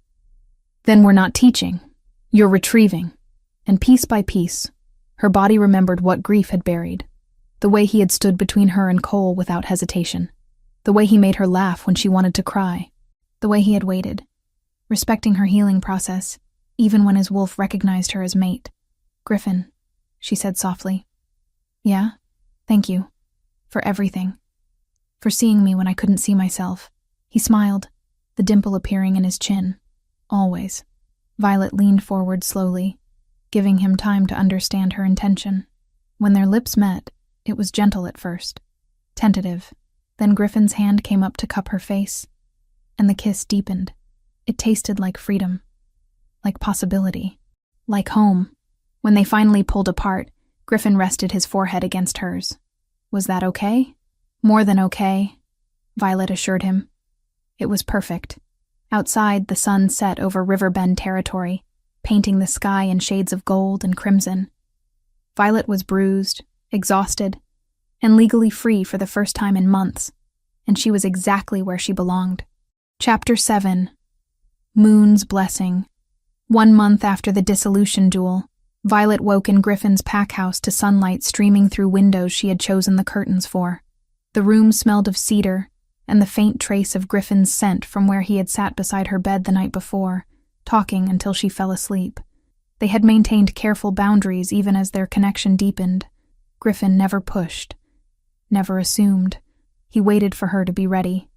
Then we're not teaching. You're retrieving. And piece by piece, her body remembered what grief had buried. The way he had stood between her and Cole without hesitation. The way he made her laugh when she wanted to cry. The way he had waited, respecting her healing process, even when his wolf recognized her as mate. Griffin, she said softly. Yeah? Thank you. For everything. For seeing me when I couldn't see myself. He smiled, the dimple appearing in his chin. Always. Violet leaned forward slowly, giving him time to understand her intention. When their lips met, it was gentle at first, tentative. Then Griffin's hand came up to cup her face, and the kiss deepened. It tasted like freedom, like possibility, like home. When they finally pulled apart, Griffin rested his forehead against hers. Was that okay? More than okay, Violet assured him. It was perfect. Outside, the sun set over Riverbend territory, painting the sky in shades of gold and crimson. Violet was bruised, exhausted, and legally free for the first time in months, and she was exactly where she belonged. Chapter 7. Moon's Blessing. 1 month after the dissolution duel, Violet woke in Griffin's pack house to sunlight streaming through windows she had chosen the curtains for. The room smelled of cedar, and the faint trace of Griffin's scent from where he had sat beside her bed the night before, talking until she fell asleep. They had maintained careful boundaries even as their connection deepened. Griffin never pushed, never assumed. He waited for her to be ready.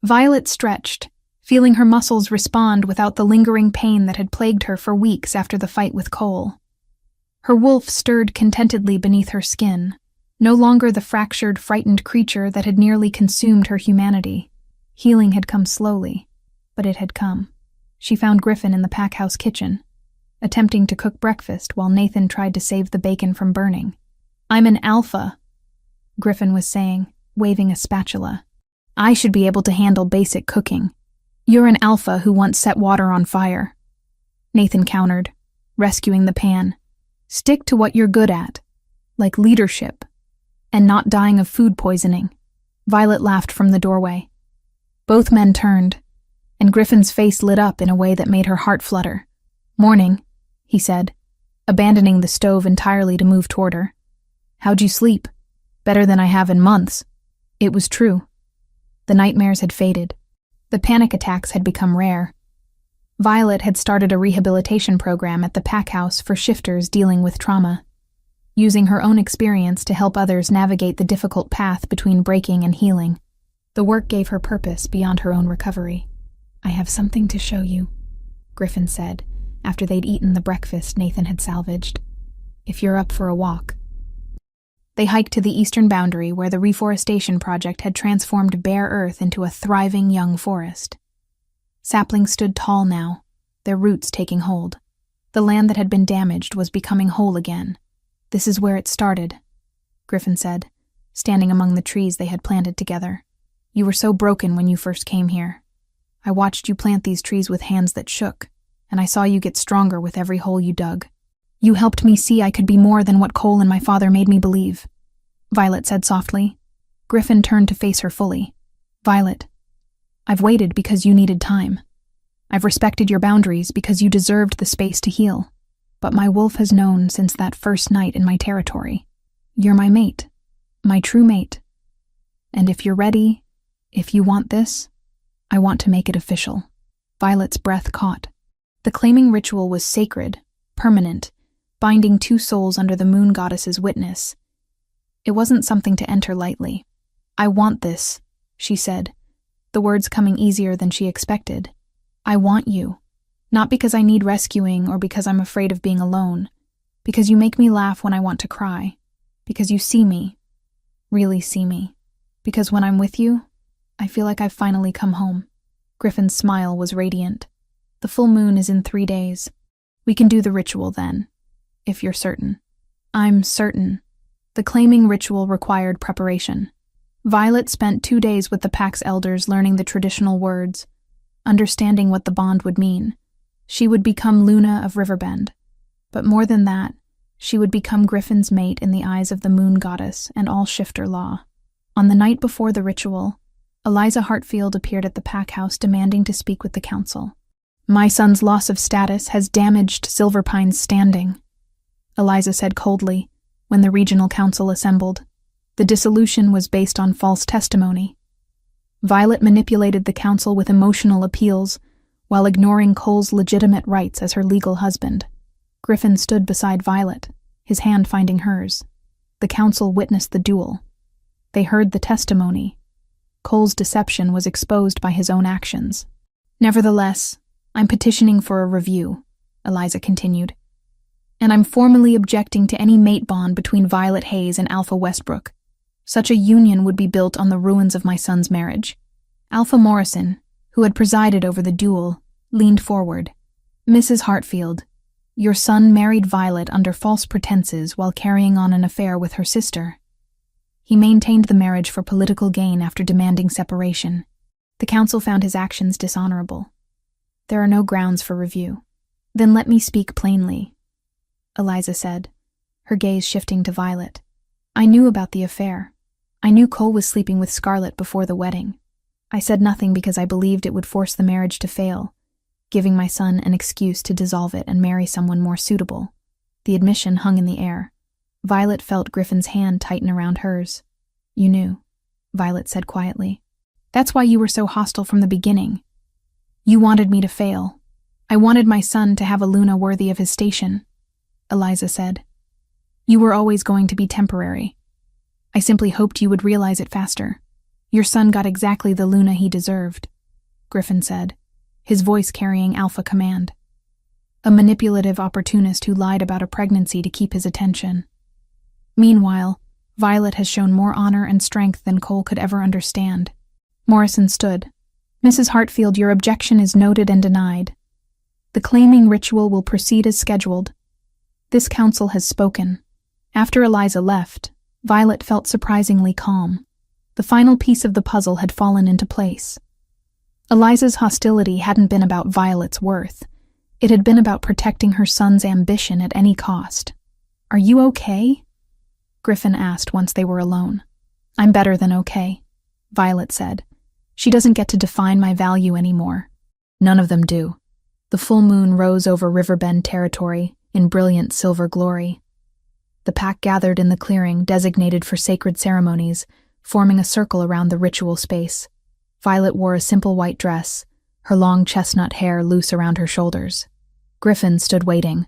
Violet stretched, feeling her muscles respond without the lingering pain that had plagued her for weeks after the fight with Cole. Her wolf stirred contentedly beneath her skin, no longer the fractured, frightened creature that had nearly consumed her humanity. Healing had come slowly, but it had come. She found Griffin in the pack house kitchen, attempting to cook breakfast while Nathan tried to save the bacon from burning. I'm an alpha, Griffin was saying, waving a spatula. I should be able to handle basic cooking. You're an alpha who once set water on fire. Nathan countered, rescuing the pan. Stick to what you're good at, like leadership, and not dying of food poisoning. Violet laughed from the doorway. Both men turned, and Griffin's face lit up in a way that made her heart flutter. "Morning," he said, abandoning the stove entirely to move toward her. "How'd you sleep?" "Better than I have in months." It was true. The nightmares had faded. The panic attacks had become rare. Violet had started a rehabilitation program at the pack house for shifters dealing with trauma, using her own experience to help others navigate the difficult path between breaking and healing. The work gave her purpose beyond her own recovery. "I have something to show you," Griffin said, after they'd eaten the breakfast Nathan had salvaged. "If you're up for a walk." They hiked to the eastern boundary where the reforestation project had transformed bare earth into a thriving young forest. Saplings stood tall now, their roots taking hold. The land that had been damaged was becoming whole again. "This is where it started," Griffin said, standing among the trees they had planted together. "You were so broken when you first came here. I watched you plant these trees with hands that shook, and I saw you get stronger with every hole you dug. You helped me see I could be more than what Cole and my father made me believe," Violet said softly. Griffin turned to face her fully. "Violet, I've waited because you needed time. I've respected your boundaries because you deserved the space to heal. But my wolf has known since that first night in my territory. You're my mate, my true mate. And if you're ready, if you want this, I want to make it official." Violet's breath caught. The claiming ritual was sacred, permanent, binding two souls under the moon goddess's witness. It wasn't something to enter lightly. "I want this," she said, the words coming easier than she expected. "I want you. Not because I need rescuing or because I'm afraid of being alone. Because you make me laugh when I want to cry. Because you see me. Really see me. Because when I'm with you, I feel like I've finally come home." Griffin's smile was radiant. "The full moon is in 3 days. We can do the ritual then, if you're certain." "I'm certain." The claiming ritual required preparation. Violet spent 2 days with the pack's elders learning the traditional words, understanding what the bond would mean. She would become Luna of Riverbend. But more than that, she would become Griffin's mate in the eyes of the moon goddess and all shifter law. On the night before the ritual, Eliza Hartfield appeared at the pack house demanding to speak with the council. "My son's loss of status has damaged Silverpine's standing," Eliza said coldly when the regional council assembled. The dissolution was based on false testimony. Violet manipulated the council with emotional appeals while ignoring Cole's legitimate rights as her legal husband. Griffin stood beside Violet, his hand finding hers. The council witnessed the duel. They heard the testimony. Cole's deception was exposed by his own actions. "Nevertheless, I'm petitioning for a review," Eliza continued. "And I'm formally objecting to any mate bond between Violet Hayes and Alpha Westbrook. Such a union would be built on the ruins of my son's marriage." Alpha Morrison, who had presided over the duel, leaned forward. "Mrs. Hartfield, your son married Violet under false pretenses while carrying on an affair with her sister. He maintained the marriage for political gain after demanding separation. The council found his actions dishonorable. There are no grounds for review." "Then let me speak plainly," Eliza said, her gaze shifting to Violet. "I knew about the affair. I knew Cole was sleeping with Scarlett before the wedding. I said nothing because I believed it would force the marriage to fail, giving my son an excuse to dissolve it and marry someone more suitable." The admission hung in the air. Violet felt Griffin's hand tighten around hers. "You knew," Violet said quietly. "That's why you were so hostile from the beginning. You wanted me to fail. I wanted my son to have a Luna worthy of his station," Eliza said. "You were always going to be temporary. I simply hoped you would realize it faster. Your son got exactly the Luna he deserved," Griffin said, his voice carrying alpha command. "A manipulative opportunist who lied about a pregnancy to keep his attention. Meanwhile, Violet has shown more honor and strength than Cole could ever understand." Morrison stood. "Mrs. Hartfield, your objection is noted and denied. The claiming ritual will proceed as scheduled. This council has spoken." After Eliza left, Violet felt surprisingly calm. The final piece of the puzzle had fallen into place. Eliza's hostility hadn't been about Violet's worth. It had been about protecting her son's ambition at any cost. "Are you okay?" Griffin asked once they were alone. "I'm better than okay," Violet said. "She doesn't get to define my value anymore." None of them do. The full moon rose over Riverbend territory in brilliant silver glory. The pack gathered in the clearing designated for sacred ceremonies, forming a circle around the ritual space. Violet wore a simple white dress, her long chestnut hair loose around her shoulders. Griffin stood waiting,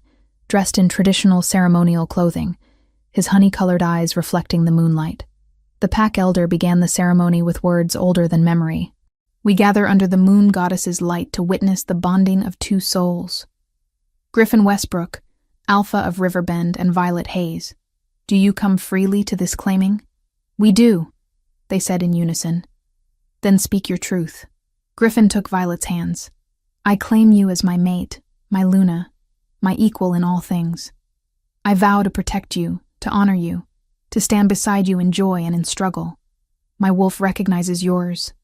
dressed in traditional ceremonial clothing, his honey-colored eyes reflecting the moonlight. The pack elder began the ceremony with words older than memory. "We gather under the moon goddess's light to witness the bonding of two souls. Griffin Westbrook, Alpha of Riverbend, and Violet Hayes, do you come freely to this claiming?" "We do," they said in unison. "Then speak your truth." Griffin took Violet's hands. "I claim you as my mate, my Luna, my equal in all things. I vow to protect you, to honor you, to stand beside you in joy and in struggle. My wolf recognizes yours.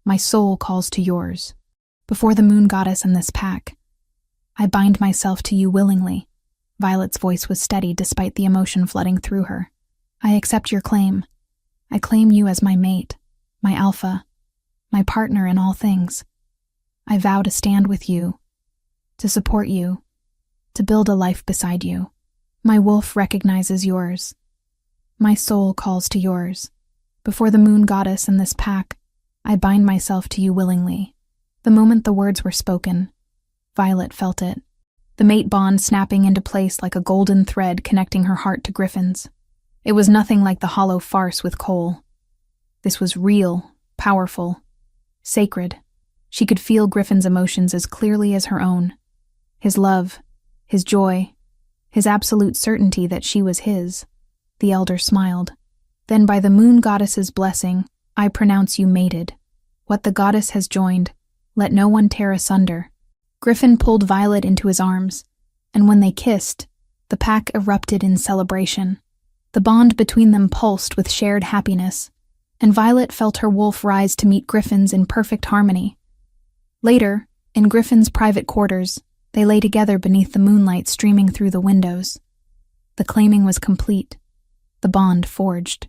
My soul calls to yours. Before the moon goddess and this pack, I bind myself to you willingly." Violet's voice was steady despite the emotion flooding through her. "I accept your claim. I claim you as my mate, my alpha, my partner in all things. I vow to stand with you, to support you, to build a life beside you. My wolf recognizes yours. My soul calls to yours. Before the moon goddess and this pack, I bind myself to you willingly." The moment the words were spoken, Violet felt it, the mate bond snapping into place like a golden thread connecting her heart to Griffin's. It was nothing like the hollow farce with Cole. This was real, powerful, sacred. She could feel Griffin's emotions as clearly as her own. His love, his joy, his absolute certainty that she was his. The elder smiled. "Then by the moon goddess's blessing, I pronounce you mated. What the goddess has joined, let no one tear asunder." Griffin pulled Violet into his arms, and when they kissed, the pack erupted in celebration. The bond between them pulsed with shared happiness, and Violet felt her wolf rise to meet Griffin's in perfect harmony. Later, in Griffin's private quarters, they lay together beneath the moonlight streaming through the windows. The claiming was complete, the bond forged.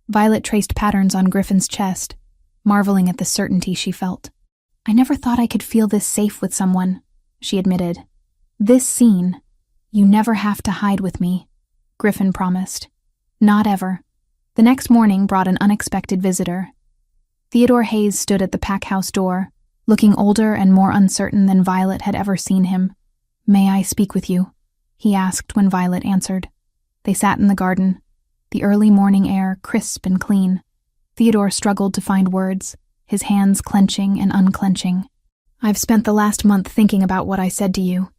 Violet traced patterns on Griffin's chest, marveling at the certainty she felt. "I never thought I could feel this safe with someone," she admitted. "This scene, you never have to hide with me," Griffin promised. "Not ever." The next morning brought an unexpected visitor. Theodore Hayes stood at the pack house door, looking older and more uncertain than Violet had ever seen him. "May I speak with you?" he asked when Violet answered. They sat in the garden, the early morning air crisp and clean. Theodore struggled to find words, his hands clenching and unclenching. "I've spent the last month thinking about what I said to you,"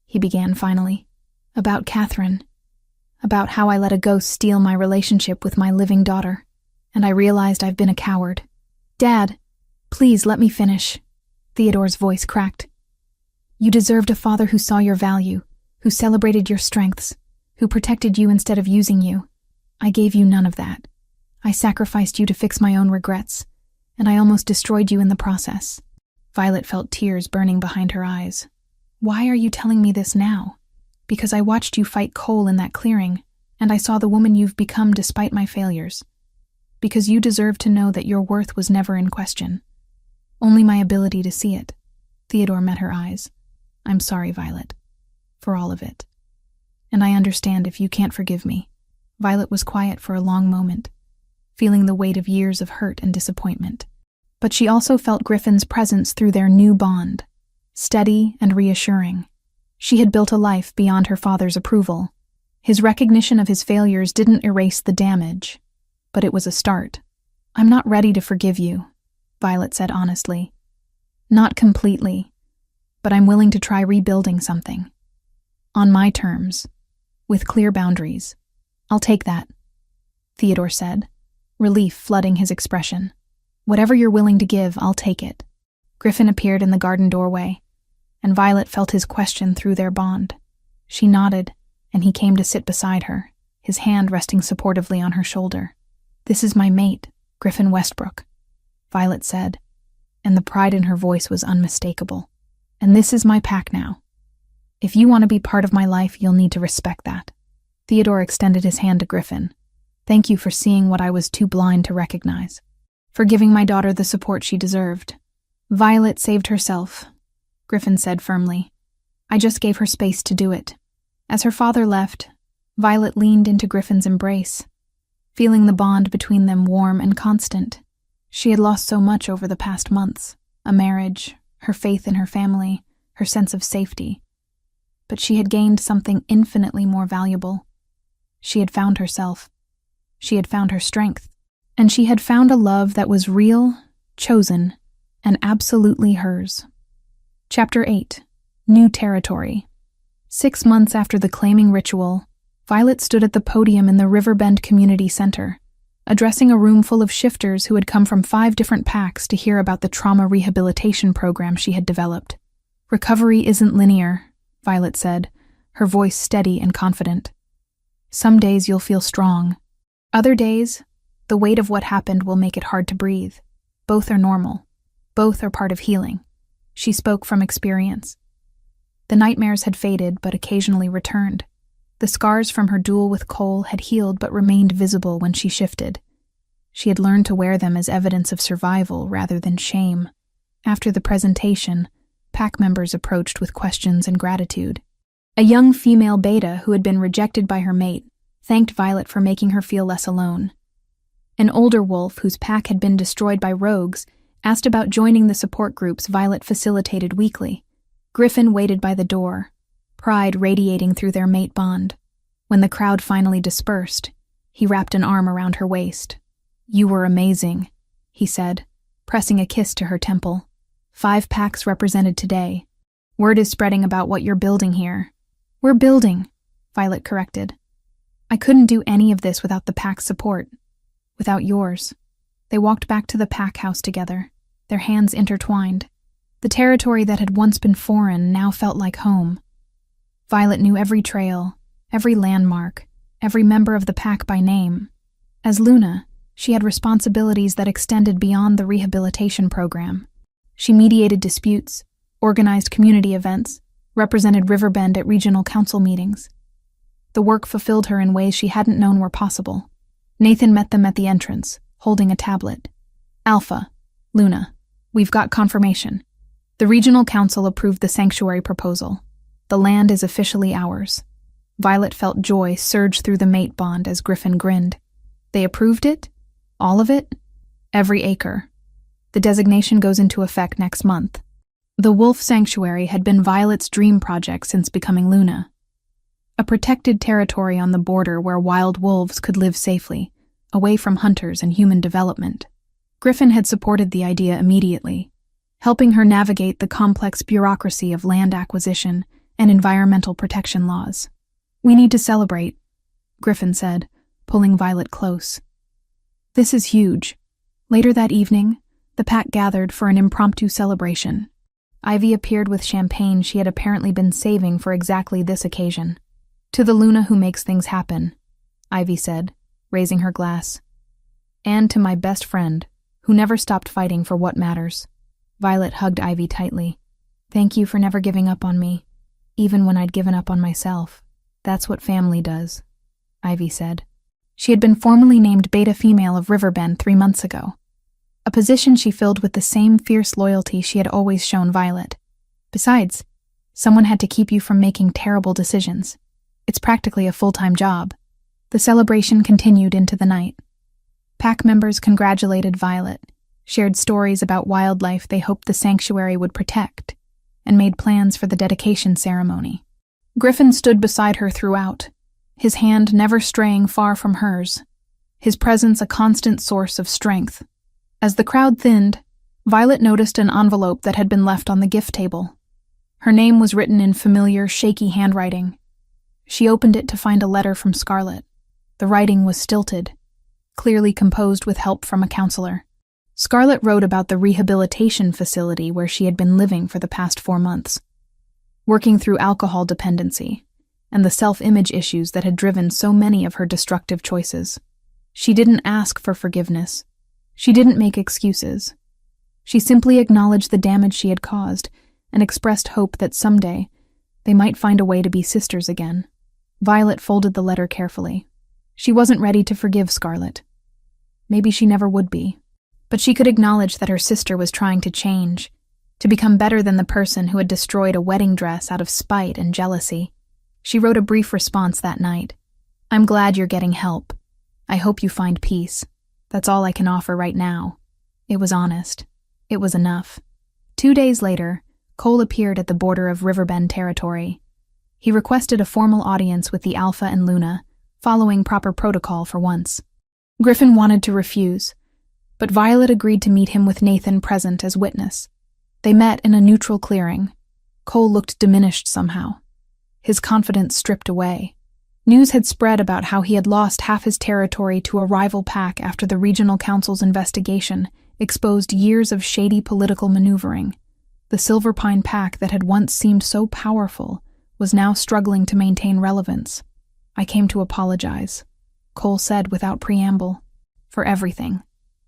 he began finally. "About Catherine. About how I let a ghost steal my relationship with my living daughter. And I realized I've been a coward. Dad, please let me finish." Theodore's voice cracked. "You deserved a father who saw your value, who celebrated your strengths, who protected you instead of using you. I gave you none of that. I sacrificed you to fix my own regrets, and I almost destroyed you in the process." Violet felt tears burning behind her eyes. "Why are you telling me this now?" "Because I watched you fight Cole in that clearing, and I saw the woman you've become despite my failures. Because you deserve to know that your worth was never in question. Only my ability to see it." Theodore met her eyes. "I'm sorry, Violet, for all of it. And I understand if you can't forgive me." Violet was quiet for a long moment, feeling the weight of years of hurt and disappointment. But she also felt Griffin's presence through their new bond, steady and reassuring. She had built a life beyond her father's approval. His recognition of his failures didn't erase the damage, but it was a start. "I'm not ready to forgive you," Violet said honestly. "Not completely, but I'm willing to try rebuilding something. On my terms, with clear boundaries. I'll take that," Theodore said, relief flooding his expression. "Whatever you're willing to give, I'll take it." Griffin appeared in the garden doorway, and Violet felt his question through their bond. She nodded, and he came to sit beside her, his hand resting supportively on her shoulder. "This is my mate, Griffin Westbrook," Violet said, and the pride in her voice was unmistakable. "And this is my pack now. If you want to be part of my life, you'll need to respect that. Theodore extended his hand to Griffin. Thank you for seeing what I was too blind to recognize. For giving my daughter the support she deserved. Violet saved herself, Griffin said firmly. I just gave her space to do it. As her father left, Violet leaned into Griffin's embrace, feeling the bond between them warm and constant. She had lost so much over the past months, a marriage, her faith in her family, her sense of safety. But she had gained something infinitely more valuable. She had found herself. She had found her strength. And she had found a love that was real, chosen, and absolutely hers. Chapter 8. New Territory. 6 months after the claiming ritual, Violet stood at the podium in the Riverbend Community Center, addressing a room full of shifters who had come from 5 different packs to hear about the trauma rehabilitation program she had developed. Recovery isn't linear, Violet said, her voice steady and confident. Some days you'll feel strong. Other days, the weight of what happened will make it hard to breathe. Both are normal. Both are part of healing. She spoke from experience. The nightmares had faded but occasionally returned. The scars from her duel with Cole had healed but remained visible when she shifted. She had learned to wear them as evidence of survival rather than shame. After the presentation, pack members approached with questions and gratitude. A young female beta who had been rejected by her mate thanked Violet for making her feel less alone. An older wolf whose pack had been destroyed by rogues asked about joining the support groups Violet facilitated weekly. Griffin waited by the door, pride radiating through their mate bond. When the crowd finally dispersed, he wrapped an arm around her waist. You were amazing, he said, pressing a kiss to her temple. 5 packs represented today. Word is spreading about what you're building here. We're building, Violet corrected. I couldn't do any of this without the pack's support. Without yours. They walked back to the pack house together, their hands intertwined. The territory that had once been foreign now felt like home. Violet knew every trail, every landmark, every member of the pack by name. As Luna, she had responsibilities that extended beyond the rehabilitation program. She mediated disputes, organized community events, represented Riverbend at regional council meetings. The work fulfilled her in ways she hadn't known were possible. Nathan met them at the entrance, holding a tablet. Alpha, Luna, we've got confirmation. The regional council approved the sanctuary proposal. The land is officially ours. Violet felt joy surge through the mate bond as Griffin grinned. They approved it? All of it? Every acre. The designation goes into effect next month. The Wolf Sanctuary had been Violet's dream project since becoming Luna. A protected territory on the border where wild wolves could live safely, away from hunters and human development. Griffin had supported the idea immediately, helping her navigate the complex bureaucracy of land acquisition and environmental protection laws. We need to celebrate, Griffin said, pulling Violet close. This is huge. Later that evening, the pack gathered for an impromptu celebration. Ivy appeared with champagne she had apparently been saving for exactly this occasion. To the Luna who makes things happen, Ivy said, raising her glass. And to my best friend, who never stopped fighting for what matters. Violet hugged Ivy tightly. Thank you for never giving up on me, even when I'd given up on myself. That's what family does, Ivy said. She had been formally named Beta Female of Riverbend 3 months ago, a position she filled with the same fierce loyalty she had always shown Violet. Besides, someone had to keep you from making terrible decisions. It's practically a full-time job. The celebration continued into the night. Pack members congratulated Violet, shared stories about wildlife they hoped the sanctuary would protect, and made plans for the dedication ceremony. Griffin stood beside her throughout, his hand never straying far from hers, his presence a constant source of strength. As the crowd thinned, Violet noticed an envelope that had been left on the gift table. Her name was written in familiar, shaky handwriting. She opened it to find a letter from Scarlet. The writing was stilted, clearly composed with help from a counselor. Scarlet wrote about the rehabilitation facility where she had been living for the past 4 months, working through alcohol dependency and the self-image issues that had driven so many of her destructive choices. She didn't ask for forgiveness. She didn't make excuses. She simply acknowledged the damage she had caused and expressed hope that someday They might find a way to be sisters again. Violet folded the letter carefully. She wasn't ready to forgive Scarlet. Maybe she never would be. But she could acknowledge that her sister was trying to change, to become better than the person who had destroyed a wedding dress out of spite and jealousy. She wrote a brief response that night. "I'm glad you're getting help. I hope you find peace. That's all I can offer right now." It was honest. It was enough. 2 days later, Cole appeared at the border of Riverbend territory. He requested a formal audience with the Alpha and Luna, following proper protocol for once. Griffin wanted to refuse, but Violet agreed to meet him with Nathan present as witness. They met in a neutral clearing. Cole looked diminished somehow, his confidence stripped away. News had spread about how he had lost half his territory to a rival pack after the regional council's investigation exposed years of shady political maneuvering. The Silver Pine pack that had once seemed so powerful was now struggling to maintain relevance. "I came to apologize," Cole said without preamble, "for everything.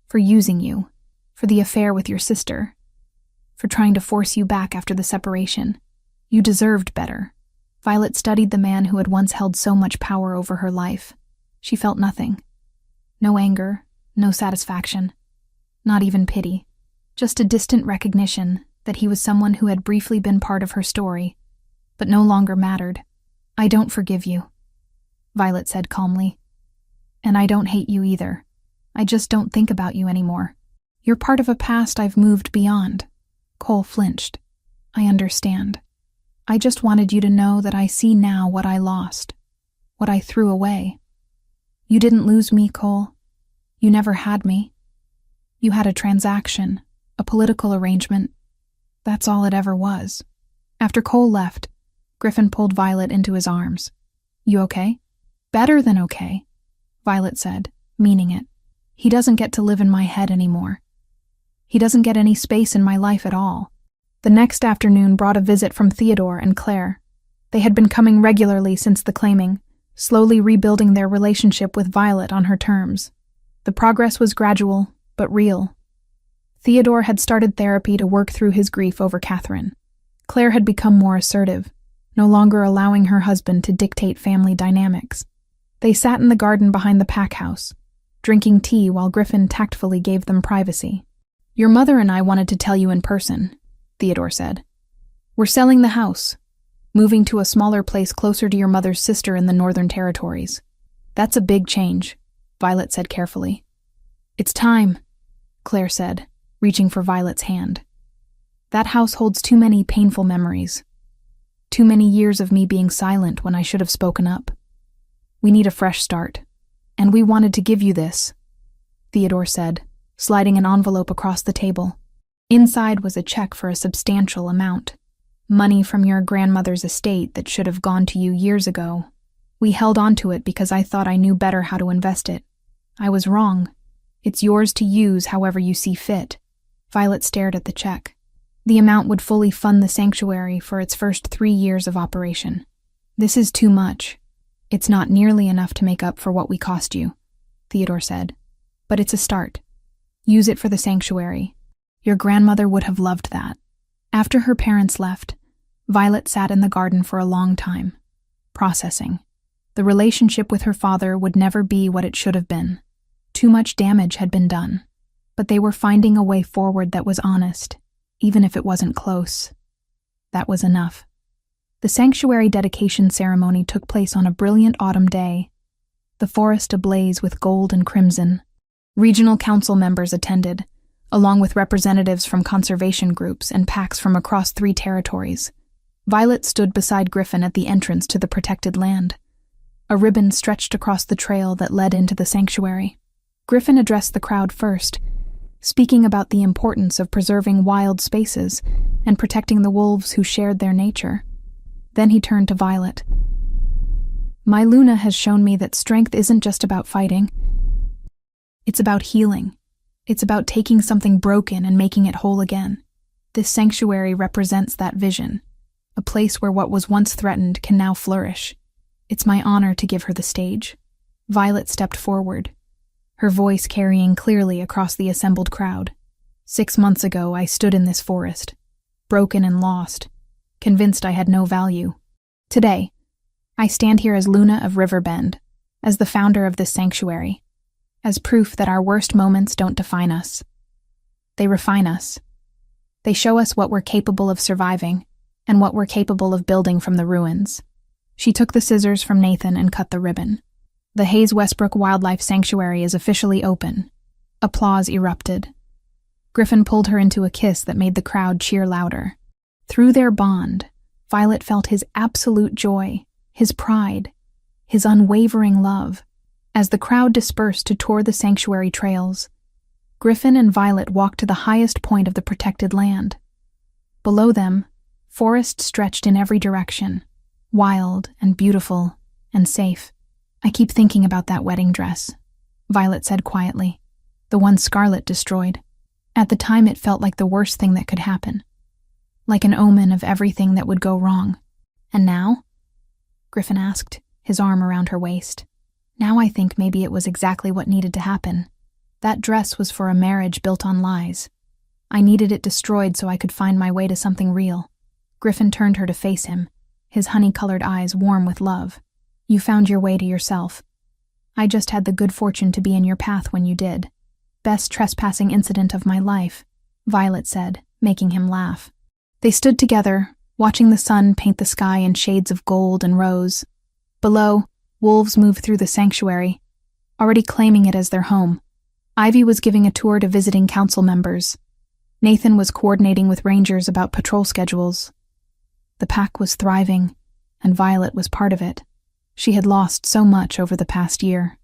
For using you, for the affair with your sister, for trying to force you back after the separation. You deserved better." Violet studied the man who had once held so much power over her life. She felt nothing. No anger, no satisfaction, not even pity. Just a distant recognition that he was someone who had briefly been part of her story, but no longer mattered. "I don't forgive you," Violet said calmly. "And I don't hate you either. I just don't think about you anymore. You're part of a past I've moved beyond." Cole flinched. "I understand. I just wanted you to know that I see now what I lost, what I threw away. You didn't lose me, Cole. You never had me. You had a transaction, a political arrangement. That's all it ever was." After Cole left, Griffin pulled Violet into his arms. "You okay?" "Better than okay," Violet said, meaning it. "He doesn't get to live in my head anymore. He doesn't get any space in my life at all." The next afternoon brought a visit from Theodore and Claire. They had been coming regularly since the claiming, slowly rebuilding their relationship with Violet on her terms. The progress was gradual, but real. Theodore had started therapy to work through his grief over Catherine. Claire had become more assertive, no longer allowing her husband to dictate family dynamics. They sat in the garden behind the pack house, drinking tea while Griffin tactfully gave them privacy. "Your mother and I wanted to tell you in person," Theodore said. "We're selling the house, moving to a smaller place closer to your mother's sister in the Northern Territories." "That's a big change," Violet said carefully. "It's time," Claire said, reaching for Violet's hand. "That house holds too many painful memories. Too many years of me being silent when I should have spoken up. We need a fresh start, and we wanted to give you this," Theodore said, sliding an envelope across the table. Inside was a check for a substantial amount. "Money from your grandmother's estate that should have gone to you years ago. We held on to it because I thought I knew better how to invest it. I was wrong. It's yours to use however you see fit." Violet stared at the check. The amount would fully fund the sanctuary for its first 3 years of operation. "This is too much. It's not nearly enough to make up for what we cost you," Theodore said. "But it's a start. Use it for the sanctuary. Your grandmother would have loved that." After her parents left, Violet sat in the garden for a long time, processing. The relationship with her father would never be what it should have been. Too much damage had been done. But they were finding a way forward that was honest, even if it wasn't close. That was enough. The sanctuary dedication ceremony took place on a brilliant autumn day, the forest ablaze with gold and crimson. Regional council members attended, along with representatives from conservation groups and packs from across 3 territories. Violet stood beside Griffin at the entrance to the protected land. A ribbon stretched across the trail that led into the sanctuary. Griffin addressed the crowd first, speaking about the importance of preserving wild spaces and protecting the wolves who shared their nature. Then he turned to Violet. "My Luna has shown me that strength isn't just about fighting. It's about healing. It's about taking something broken and making it whole again. This sanctuary represents that vision, a place where what was once threatened can now flourish. It's my honor to give her the stage." Violet stepped forward, her voice carrying clearly across the assembled crowd. "6 months ago, I stood in this forest, broken and lost, convinced I had no value. Today, I stand here as Luna of Riverbend, as the founder of this sanctuary, as proof that our worst moments don't define us. They refine us. They show us what we're capable of surviving and what we're capable of building from the ruins. She took the scissors from Nathan and cut the ribbon. The Hayes Westbrook Wildlife Sanctuary is officially open. Applause erupted. Griffin pulled her into a kiss that made the crowd cheer louder. Through their bond, Violet felt his absolute joy, his pride, his unwavering love. As the crowd dispersed to tour the sanctuary trails, Griffin and Violet walked to the highest point of the protected land. Below them, forest stretched in every direction, wild and beautiful and safe. "I keep thinking about that wedding dress," Violet said quietly, "the one Scarlet destroyed. At the time it felt like the worst thing that could happen, like an omen of everything that would go wrong. And now?" Griffin asked, his arm around her waist. "Now I think maybe it was exactly what needed to happen. That dress was for a marriage built on lies. I needed it destroyed so I could find my way to something real." Griffin turned her to face him, his honey-colored eyes warm with love. "You found your way to yourself. I just had the good fortune to be in your path when you did. Best trespassing incident of my life," Violet said, making him laugh. They stood together, watching the sun paint the sky in shades of gold and rose. Below, wolves moved through the sanctuary, already claiming it as their home. Ivy was giving a tour to visiting council members. Nathan was coordinating with rangers about patrol schedules. The pack was thriving, and Violet was part of it. She had lost so much over the past year.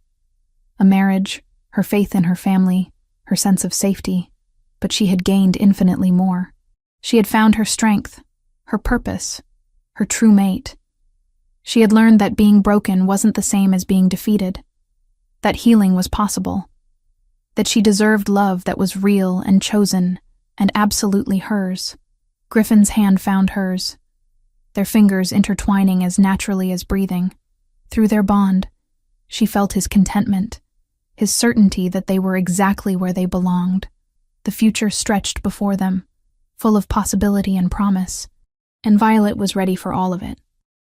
A marriage, her faith in her family, her sense of safety, but she had gained infinitely more. She had found her strength, her purpose, her true mate. She had learned that being broken wasn't the same as being defeated, that healing was possible, that she deserved love that was real and chosen and absolutely hers. Griffin's hand found hers, their fingers intertwining as naturally as breathing. Through their bond, she felt his contentment, his certainty that they were exactly where they belonged. The future stretched before them, full of possibility and promise, and Violet was ready for all of it.